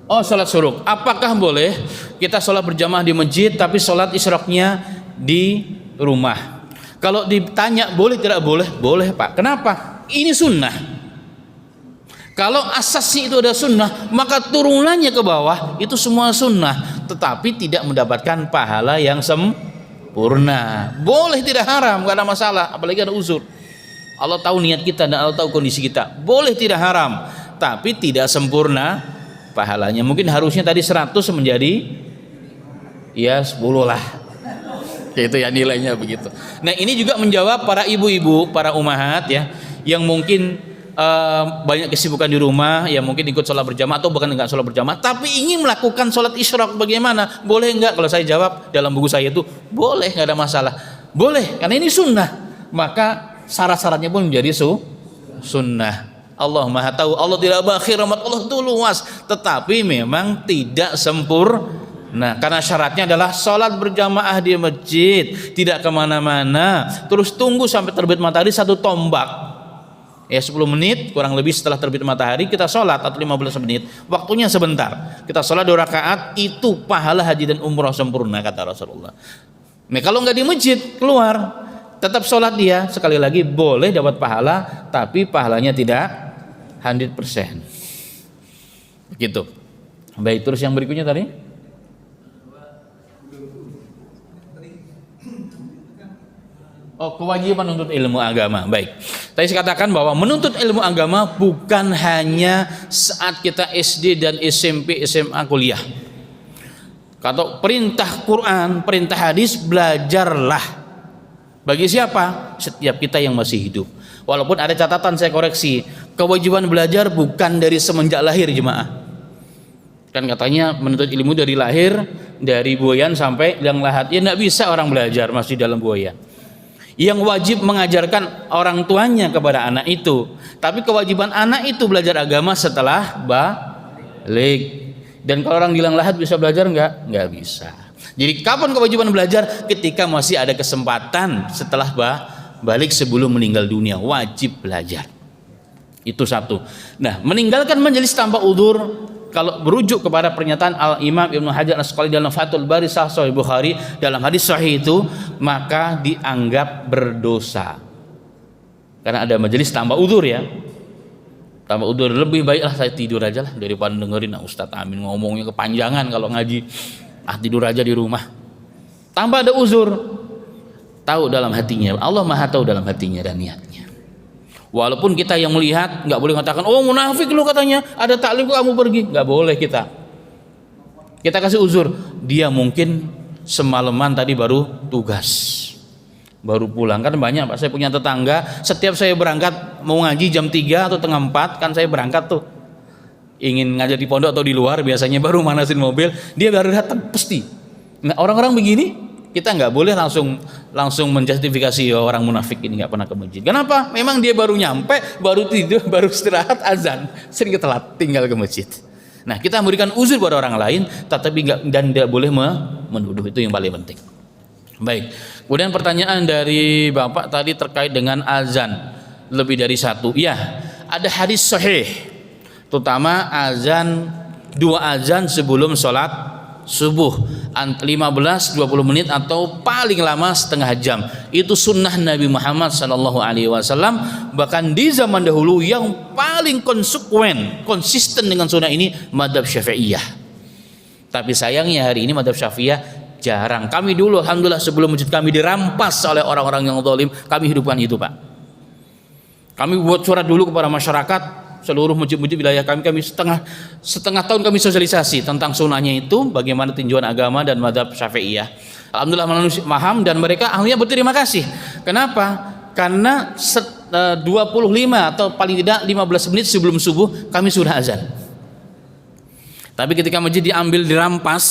Oh, sholat syuruk. Apakah boleh kita sholat berjamaah di masjid tapi sholat isyraqnya di rumah? Kalau ditanya boleh tidak boleh? Boleh Pak. Kenapa? Ini sunnah. Kalau asasnya itu ada sunnah, maka turunannya ke bawah itu semua sunnah, tetapi tidak mendapatkan pahala yang sempurna. Boleh, tidak haram, gak ada masalah, apalagi ada uzur. Allah tahu niat kita dan Allah tahu kondisi kita. Boleh, tidak haram, tapi tidak sempurna pahalanya. Mungkin harusnya tadi 100 menjadi ya 10 lah. Itu ya nilainya begitu. Nah, ini juga menjawab para ibu-ibu, para umahat ya, yang mungkin banyak kesibukan di rumah, ya mungkin ikut sholat berjamaah atau bahkan enggak sholat berjamaah, tapi ingin melakukan sholat isyraq. Bagaimana? Boleh enggak? Kalau saya jawab dalam buku saya itu boleh, enggak ada masalah. Boleh, karena ini sunnah. Maka syarat-syaratnya pun menjadi sunnah. Allah Maha tahu, Allah tidak bakhil, rahmat Allah itu luas, tetapi memang tidak sempurna. Karena syaratnya adalah sholat berjamaah di masjid, tidak kemana-mana, terus tunggu sampai terbit matahari 1 tombak. Ya 10 menit kurang lebih setelah terbit matahari kita sholat, atau 15 menit, waktunya sebentar, kita sholat 2 rakaat, itu pahala haji dan umrah sempurna kata Rasulullah. Nah, kalau nggak di masjid, keluar tetap sholat dia, sekali lagi boleh dapat pahala, tapi pahalanya tidak 100%. Begitu. Baik, terus yang berikutnya tadi, kewajiban menuntut ilmu agama. Baik, tadi saya katakan bahwa menuntut ilmu agama bukan hanya saat kita SD dan SMP, SMA, kuliah. Kalau perintah Quran, perintah hadis, belajarlah. Bagi siapa? Setiap kita yang masih hidup. Walaupun ada catatan, saya koreksi, kewajiban belajar bukan dari semenjak lahir jemaah. Kan katanya menuntut ilmu dari lahir, dari buayan sampai liang lahat. Ya enggak bisa orang belajar masih dalam buayan. Yang wajib mengajarkan orang tuanya kepada anak itu, tapi kewajiban anak itu belajar agama setelah balik. Dan kalau orang bilang lahat bisa belajar nggak bisa. Jadi kapan kewajiban belajar? Ketika masih ada kesempatan setelah balik, sebelum meninggal dunia, wajib belajar. Itu satu. Nah, meninggalkan majelis tanpa udzur, kalau berujuk kepada pernyataan Al-Imam Ibnu Hajar Al-Asqalani dalam Fathul Bari Sahih Bukhari, dalam hadis sahih itu, maka dianggap berdosa. Karena ada majelis tanpa udzur ya. Tanpa udzur, lebih baiklah saya tidur aja lah daripada dengerin Ustadz Amin ngomongnya kepanjangan kalau ngaji. Tidur aja di rumah. Tanpa ada uzur. Tahu dalam hatinya, Allah Maha tahu dalam hatinya dan niatnya. Walaupun kita yang melihat, nggak boleh mengatakan, oh munafik lu katanya, ada taklim kok kamu pergi. Nggak boleh kita kasih uzur. Dia mungkin semalaman tadi baru tugas, baru pulang. Kan banyak Pak, saya punya tetangga, setiap saya berangkat mau ngaji jam 3 atau setengah 4, kan saya berangkat tuh, ingin ngajar di pondok atau di luar, biasanya baru manasin mobil, dia baru datang pasti. Nah, orang-orang begini kita nggak boleh langsung menjustifikasi orang munafik ini nggak pernah ke masjid. Kenapa? Memang dia baru nyampe, baru tidur, baru istirahat, azan, sering telat tinggal ke masjid. Nah, kita memberikan uzur pada orang lain, tetapi dan tidak boleh menuduh, itu yang paling penting. Baik. Kemudian pertanyaan dari Bapak tadi terkait dengan azan lebih dari 1. Ya, ada hadis sahih, terutama azan 2 azan sebelum sholat subuh 15-20 menit atau paling lama setengah jam. Itu sunnah Nabi Muhammad sallallahu alaihi wasallam. Bahkan di zaman dahulu yang paling konsisten dengan sunnah ini mazhab Syafi'iyah. Tapi sayangnya hari ini mazhab Syafi'iyah jarang. Kami dulu alhamdulillah sebelum masjid kami dirampas oleh orang-orang yang zalim, kami hidupkan itu, Pak. Kami buat surat dulu kepada masyarakat seluruh masjid-masjid wilayah kami setengah tahun kami sosialisasi tentang sunnahnya itu, bagaimana tinjauan agama dan mazhab Syafi'iyah. Alhamdulillah manusia paham dan mereka akhirnya berterima kasih. Kenapa? Karena 25 atau paling tidak 15 menit sebelum subuh kami sudah azan. Tapi ketika masjid dirampas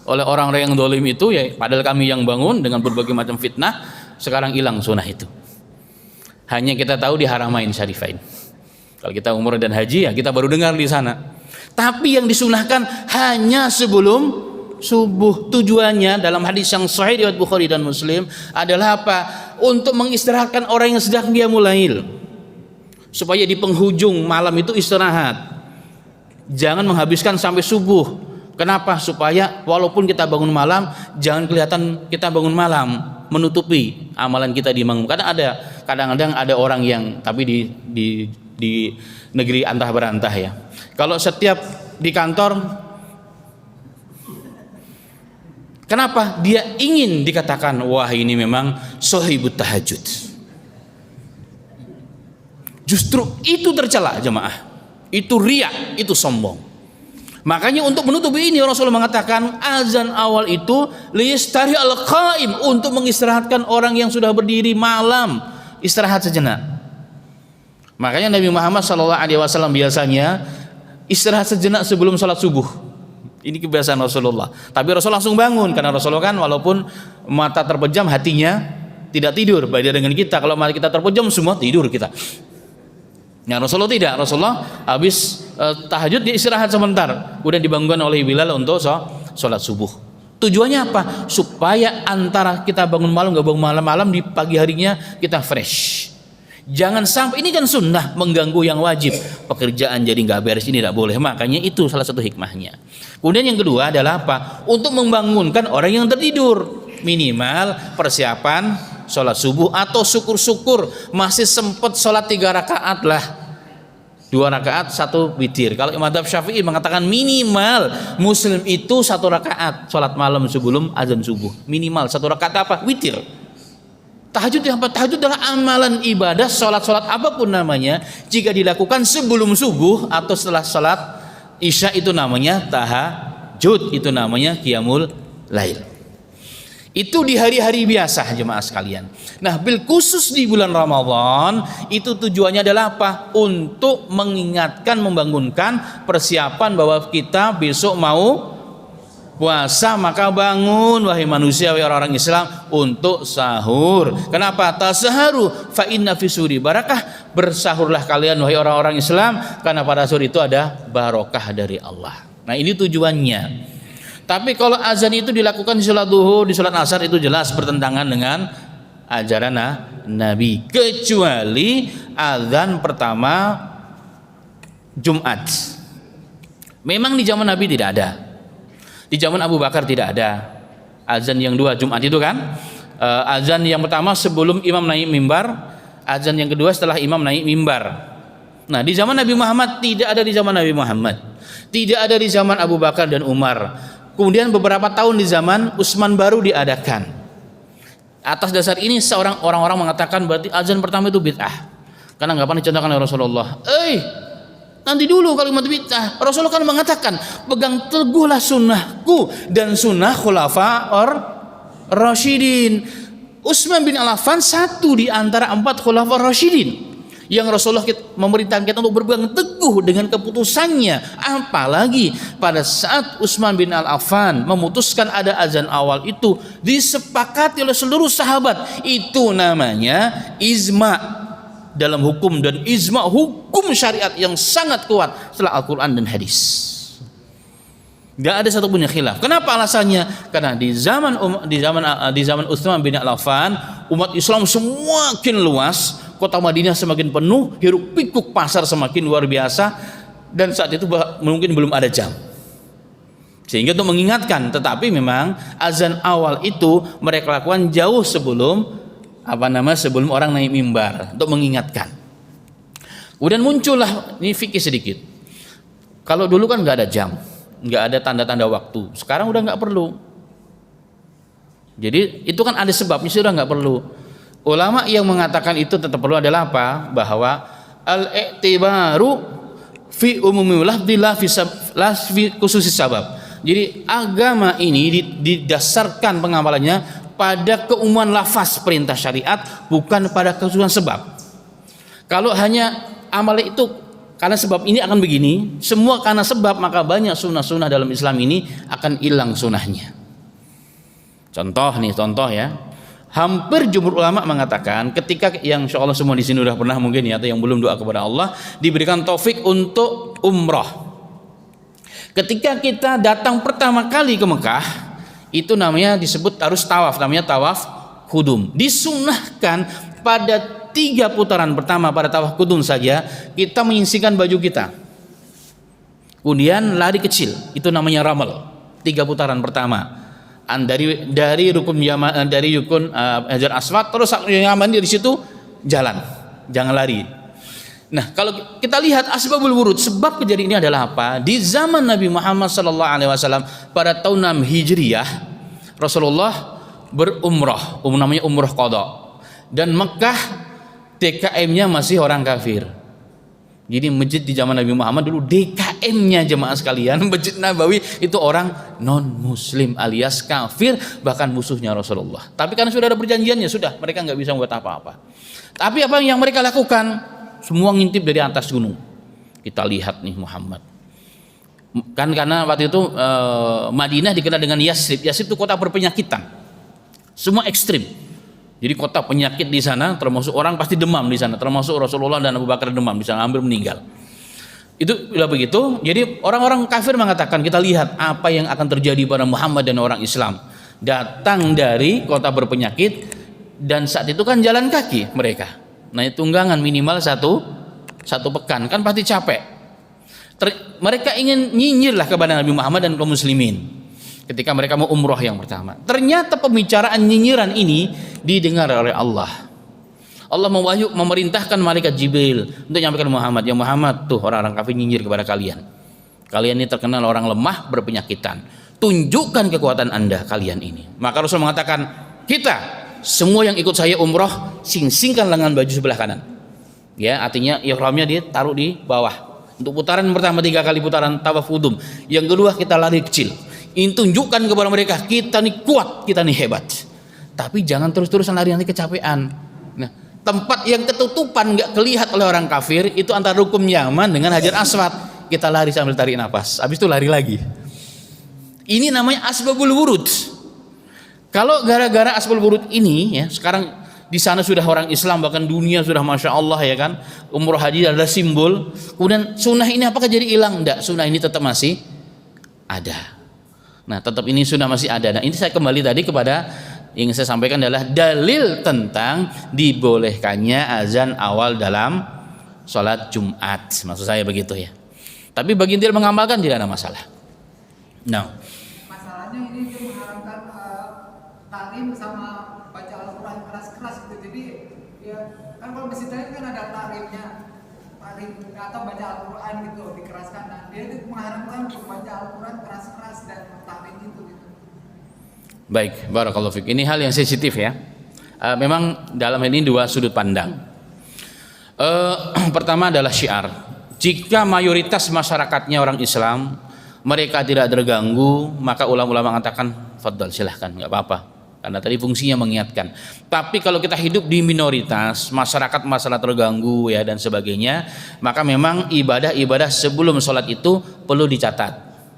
oleh orang-orang yang zalim itu, ya padahal kami yang bangun dengan berbagai macam fitnah, sekarang hilang sunnah itu. Hanya kita tahu di Haramain Syarifain. Kalau kita umrah dan haji, ya kita baru dengar di sana. Tapi yang disunahkan hanya sebelum subuh. Tujuannya dalam hadis yang sahih riwayat Bukhari dan Muslim adalah apa? Untuk mengistirahatkan orang yang sedang qiyamul lail, supaya di penghujung malam itu istirahat. Jangan menghabiskan sampai subuh. Kenapa? Supaya walaupun kita bangun malam, jangan kelihatan kita bangun malam, menutupi amalan kita di malam. Kadang-kadang ada orang yang tapi di negeri antah berantah ya. Kalau setiap di kantor, kenapa dia ingin dikatakan wah ini memang sohibut tahajud? Justru itu tercela jemaah. Itu riya, itu sombong. Makanya untuk menutupi ini Rasulullah mengatakan azan awal itu liyastari al-qaim, untuk mengistirahatkan orang yang sudah berdiri malam, istirahat sejenak. Makanya Nabi Muhammad SAW biasanya istirahat sejenak sebelum sholat subuh. Ini kebiasaan Rasulullah. Tapi Rasulullah langsung bangun, karena Rasulullah kan walaupun mata terpejam hatinya tidak tidur. Beda dengan kita, kalau mata kita terpejam semua tidur kita. Nah Rasulullah tidak. Rasulullah habis tahajud dia istirahat sebentar, kemudian dibangunkan oleh Bilal untuk sholat subuh. Tujuannya apa? Supaya antara kita bangun malam gak bangun malam di pagi harinya kita fresh. Jangan sampai, ini kan sunnah, mengganggu yang wajib, pekerjaan jadi nggak beres, ini tidak boleh. Makanya itu salah satu hikmahnya. Kemudian yang kedua adalah apa? Untuk membangunkan orang yang tertidur, minimal persiapan sholat subuh, atau syukur-syukur masih sempat sholat 3 rakaat lah, 2 rakaat 1 witir. Kalau mazhab Syafi'i mengatakan minimal muslim itu 1 rakaat sholat malam sebelum azan subuh, minimal 1 rakaat apa? Witir. Tahajud apa? Tahajud adalah amalan ibadah, sholat apapun namanya, jika dilakukan sebelum subuh atau setelah sholat isya itu namanya tahajud, itu namanya qiyamul lail. Itu di hari-hari biasa jemaah sekalian. Nah, bil khusus di bulan Ramadan itu tujuannya adalah apa? Untuk mengingatkan, membangunkan persiapan bahwa kita besok mau puasa, maka bangun wahai manusia, wahai orang-orang Islam, untuk sahur. Kenapa? Tasaharu fa inna fi suri barakah, bersahurlah kalian wahai orang-orang Islam, karena pada sahur itu ada barokah dari Allah. Nah ini tujuannya. Tapi kalau azan itu dilakukan di sholat duhur, di sholat asar, itu jelas bertentangan dengan ajaran Nabi, kecuali azan pertama Jumat. Memang di zaman Nabi tidak ada. Di zaman Abu Bakar tidak ada azan yang 2 Jumat itu kan. Azan yang pertama sebelum imam naik mimbar, azan yang kedua setelah imam naik mimbar. Nah di zaman Nabi Muhammad tidak ada, di zaman Nabi Muhammad tidak ada, di zaman Abu Bakar dan Umar. Kemudian beberapa tahun di zaman Utsman baru diadakan. Atas dasar ini orang-orang mengatakan berarti azan pertama itu bid'ah, karena nggak pernah dicontohkan oleh Rasulullah. Nanti dulu kalimat bid'ah. Rasulullah kan mengatakan, pegang teguhlah sunnahku dan sunnah khulafa'ur rasyidin. Utsman bin Affan satu di antara 4 khulafa'ur rasyidin yang Rasulullah memerintahkan kita untuk berpegang teguh dengan keputusannya. Apalagi pada saat Utsman bin Affan memutuskan ada azan awal, itu disepakati oleh seluruh sahabat. Itu namanya ijma' dalam hukum, dan ijma hukum syariat yang sangat kuat setelah Al-Quran dan hadis. Gak ada satupun yang khilaf. Kenapa alasannya? Karena di zaman Utsman bin Affan, umat Islam semakin luas, kota Madinah semakin penuh, hiruk pikuk pasar semakin luar biasa, dan saat itu mungkin belum ada jam. Sehingga untuk mengingatkan, tetapi memang azan awal itu mereka lakukan jauh sebelum sebelum orang naik mimbar, untuk mengingatkan. Kemudian muncullah, ini fikih sedikit. Kalau dulu kan nggak ada jam, nggak ada tanda-tanda waktu. Sekarang udah nggak perlu. Jadi itu kan ada sebabnya, sudah nggak perlu. Ulama yang mengatakan itu tetap perlu adalah apa? Bahwa al-i'tibaru fi umumi lafzi la fi khususis sabab. Jadi agama ini didasarkan pengamalannya pada keumuman lafaz perintah syariat, bukan pada kekhususan sebab. Kalau hanya amal itu karena sebab ini akan begini, semua karena sebab, maka banyak sunnah-sunnah dalam Islam ini akan hilang sunnahnya. Contoh ya, hampir jumhur ulama mengatakan ketika yang insya Allah semua di sini sudah pernah mungkin ya, atau yang belum doa kepada Allah diberikan taufik untuk umrah. Ketika kita datang pertama kali ke Mekah, itu namanya disebut harus tawaf, namanya tawaf kudum. Disunnahkan pada 3 putaran pertama pada tawaf kudum saja kita menyisihkan baju kita. Kemudian lari kecil, itu namanya ramal. 3 putaran pertama. Dari rukun Hajar Aswad terus yang aman di situ jalan, jangan lari. Nah, kalau kita lihat asbabul wurud, sebab kejadian ini adalah apa? Di zaman Nabi Muhammad SAW pada tahun 6 Hijriah, Rasulullah berumrah, namanya umrah qadha. Dan Mekah DKM-nya masih orang kafir. Jadi masjid di zaman Nabi Muhammad dulu DKM-nya jemaah sekalian, Masjid Nabawi itu orang non muslim alias kafir, bahkan musuhnya Rasulullah. Tapi karena sudah ada perjanjiannya, sudah mereka nggak bisa membuat apa-apa. Tapi apa yang mereka lakukan? Semua ngintip dari atas gunung. Kita lihat nih Muhammad. Kan karena waktu itu Madinah dikenal dengan Yasrib. Yasrib itu kota berpenyakitan. Semua ekstrim. Jadi kota penyakit di sana, termasuk orang pasti demam di sana, termasuk Rasulullah dan Abu Bakar demam di sana, hampir meninggal. Itu bila begitu, jadi orang-orang kafir mengatakan, kita lihat apa yang akan terjadi pada Muhammad dan orang Islam. Datang dari kota berpenyakit, dan saat itu kan jalan kaki mereka. Nah, tunggangan minimal satu pekan, kan pasti capek. Mereka ingin nyinyirlah kepada Nabi Muhammad dan kaum muslimin ketika mereka mau umroh yang pertama. Ternyata pembicaraan nyinyiran ini didengar oleh Allah. Allah memerintahkan malaikat Jibril untuk menyampaikan Muhammad, ya Muhammad, tuh orang-orang kafir nyinyir kepada kalian. Kalian ini terkenal orang lemah berpenyakitan. Tunjukkan kekuatan Anda kalian ini. Maka Rasul mengatakan, kita semua yang ikut saya umroh, sing-singkan lengan baju sebelah kanan. Ya, artinya ihramnya dia taruh di bawah. Untuk putaran pertama 3 kali putaran tawaf kudum. Yang kedua kita lari kecil. Ini tunjukkan kepada mereka, kita nih kuat, kita nih hebat. Tapi jangan terus-terusan lari, nanti kecapean. Nah, tempat yang ketutupan nggak kelihatan oleh orang kafir itu antara rukun Yaman dengan Hajar Aswad. Kita lari sambil tarik nafas, habis itu lari lagi. Ini namanya asbabul wurud. Kalau gara-gara asbabul wurud ini ya, sekarang di sana sudah orang Islam, bahkan dunia sudah masya Allah ya kan, umroh haji adalah simbol. Kemudian sunnah ini apakah jadi hilang? Enggak, sunnah ini tetap masih ada. Nah, tetap ini sunnah masih ada. Nah, ini saya kembali tadi kepada yang saya sampaikan adalah dalil tentang dibolehkannya azan awal dalam sholat Jumat. Maksud saya begitu ya. Tapi bagi yang tidak mengamalkan tidak ada masalah. Nah, masalahnya ini dia mengharapkan taklim sama baca Al-Quran keras-keras gitu. Jadi ya kan kalau masjid lain kan ada taklimnya, taklim atau baca Al-Quran gitu dikeraskan. Nah, dia itu mengharapkan untuk baca Al-Quran keras-keras dan taklim itu gitu. Baik, barakallahu fiik. Ini hal yang sensitif ya. Memang dalam hal ini 2 sudut pandang. Pertama adalah syiar. Jika mayoritas masyarakatnya orang Islam, mereka tidak terganggu, maka ulama-ulama mengatakan, fadhal, silahkan, nggak apa-apa. Karena tadi fungsinya mengingatkan. Tapi kalau kita hidup di minoritas, masyarakat masalah terganggu ya dan sebagainya, maka memang ibadah-ibadah sebelum sholat itu perlu dicatat.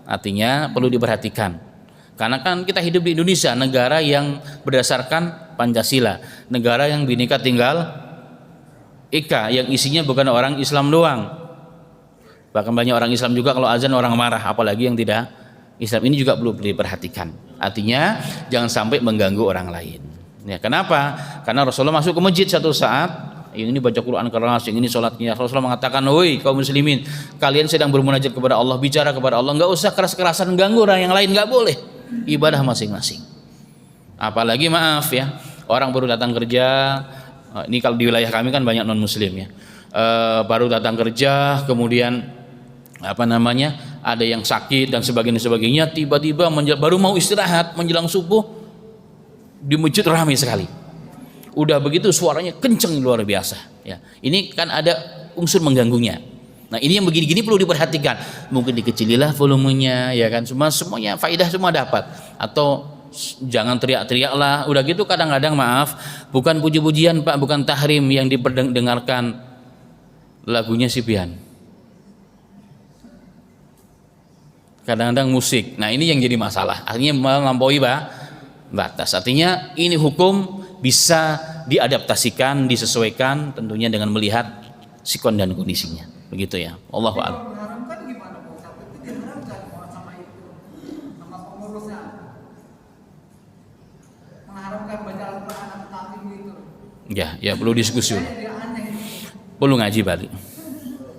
Artinya perlu diperhatikan. Karena kan kita hidup di Indonesia, negara yang berdasarkan Pancasila, negara yang Bhinneka Tunggal Ika, yang isinya bukan orang Islam doang. Bahkan banyak orang Islam juga kalau azan orang marah, apalagi yang tidak Islam. Ini juga perlu diperhatikan. Artinya jangan sampai mengganggu orang lain. Ya, kenapa? Karena Rasulullah masuk ke masjid satu saat, yang ini baca Quran keras, yang ini sholatnya. Rasulullah mengatakan, woi kaum muslimin, kalian sedang bermunajat kepada Allah, bicara kepada Allah, nggak usah keras-kerasan ganggu orang yang lain, nggak boleh. Ibadah masing-masing. Apalagi maaf ya, orang baru datang kerja, ini kalau di wilayah kami kan banyak non muslim ya, baru datang kerja, kemudian ada yang sakit dan sebagainya, tiba-tiba baru mau istirahat menjelang subuh di masjid ramai sekali. Udah begitu suaranya kenceng luar biasa ya. Ini kan ada unsur mengganggunya. Nah, ini yang begini-gini perlu diperhatikan. Mungkin dikecililah volumenya ya kan. Semuanya faidah semua dapat. Atau jangan teriak-teriak lah. Udah gitu kadang-kadang maaf, bukan puji-pujian Pak, bukan tahrim yang diperdengarkan, lagunya si Pian. Kadang-kadang musik. Nah, ini yang jadi masalah. Artinya melampaui batas. Artinya ini hukum bisa diadaptasikan, disesuaikan tentunya dengan melihat sikon dan kondisinya. Begitu ya. Allahu a'lam. Mengharamkan gimana Pak Ustaz? Itu diharamkan sama itu, sama pengurusnya. Mengharamkan baca Al-Quran atau taklim gitu. Ya perlu diskusi dulu. Perlu ngaji balik.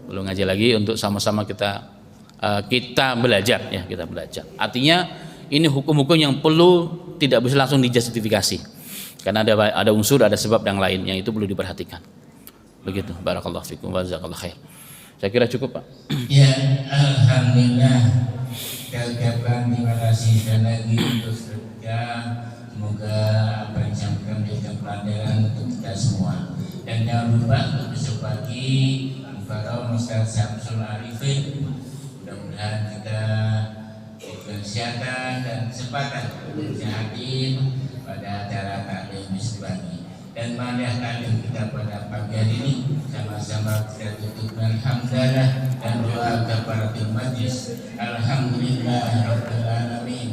Perlu ngaji lagi untuk sama-sama kita belajar ya, kita belajar. Artinya ini hukum-hukum yang perlu tidak bisa langsung dijustifikasi. Karena ada unsur, ada sebab yang lain yang itu perlu diperhatikan. Begitu. Barakallahu fikum wa jazakallahu khair. Saya kira cukup, Pak. Ya, alhamdulillah. Kegagalan terima kasih sekali lagi untuk kerja. Semoga apa yang disampaikan menjadi pelajaran untuk kita semua. Dan jangan lupa untuk besok pagi Mukarram Ustaz Syamsul Arifin. Mudah-mudahan kita diberi kesehatan dan kesempatan untuk bisa hadir pada acara taklim pagi. Dan marilah taklim kita pada pagi hari ini sama-sama kita tutup dengan hamdalah dan doa kafaratul majlis. Alhamdulillah rabbil alamin.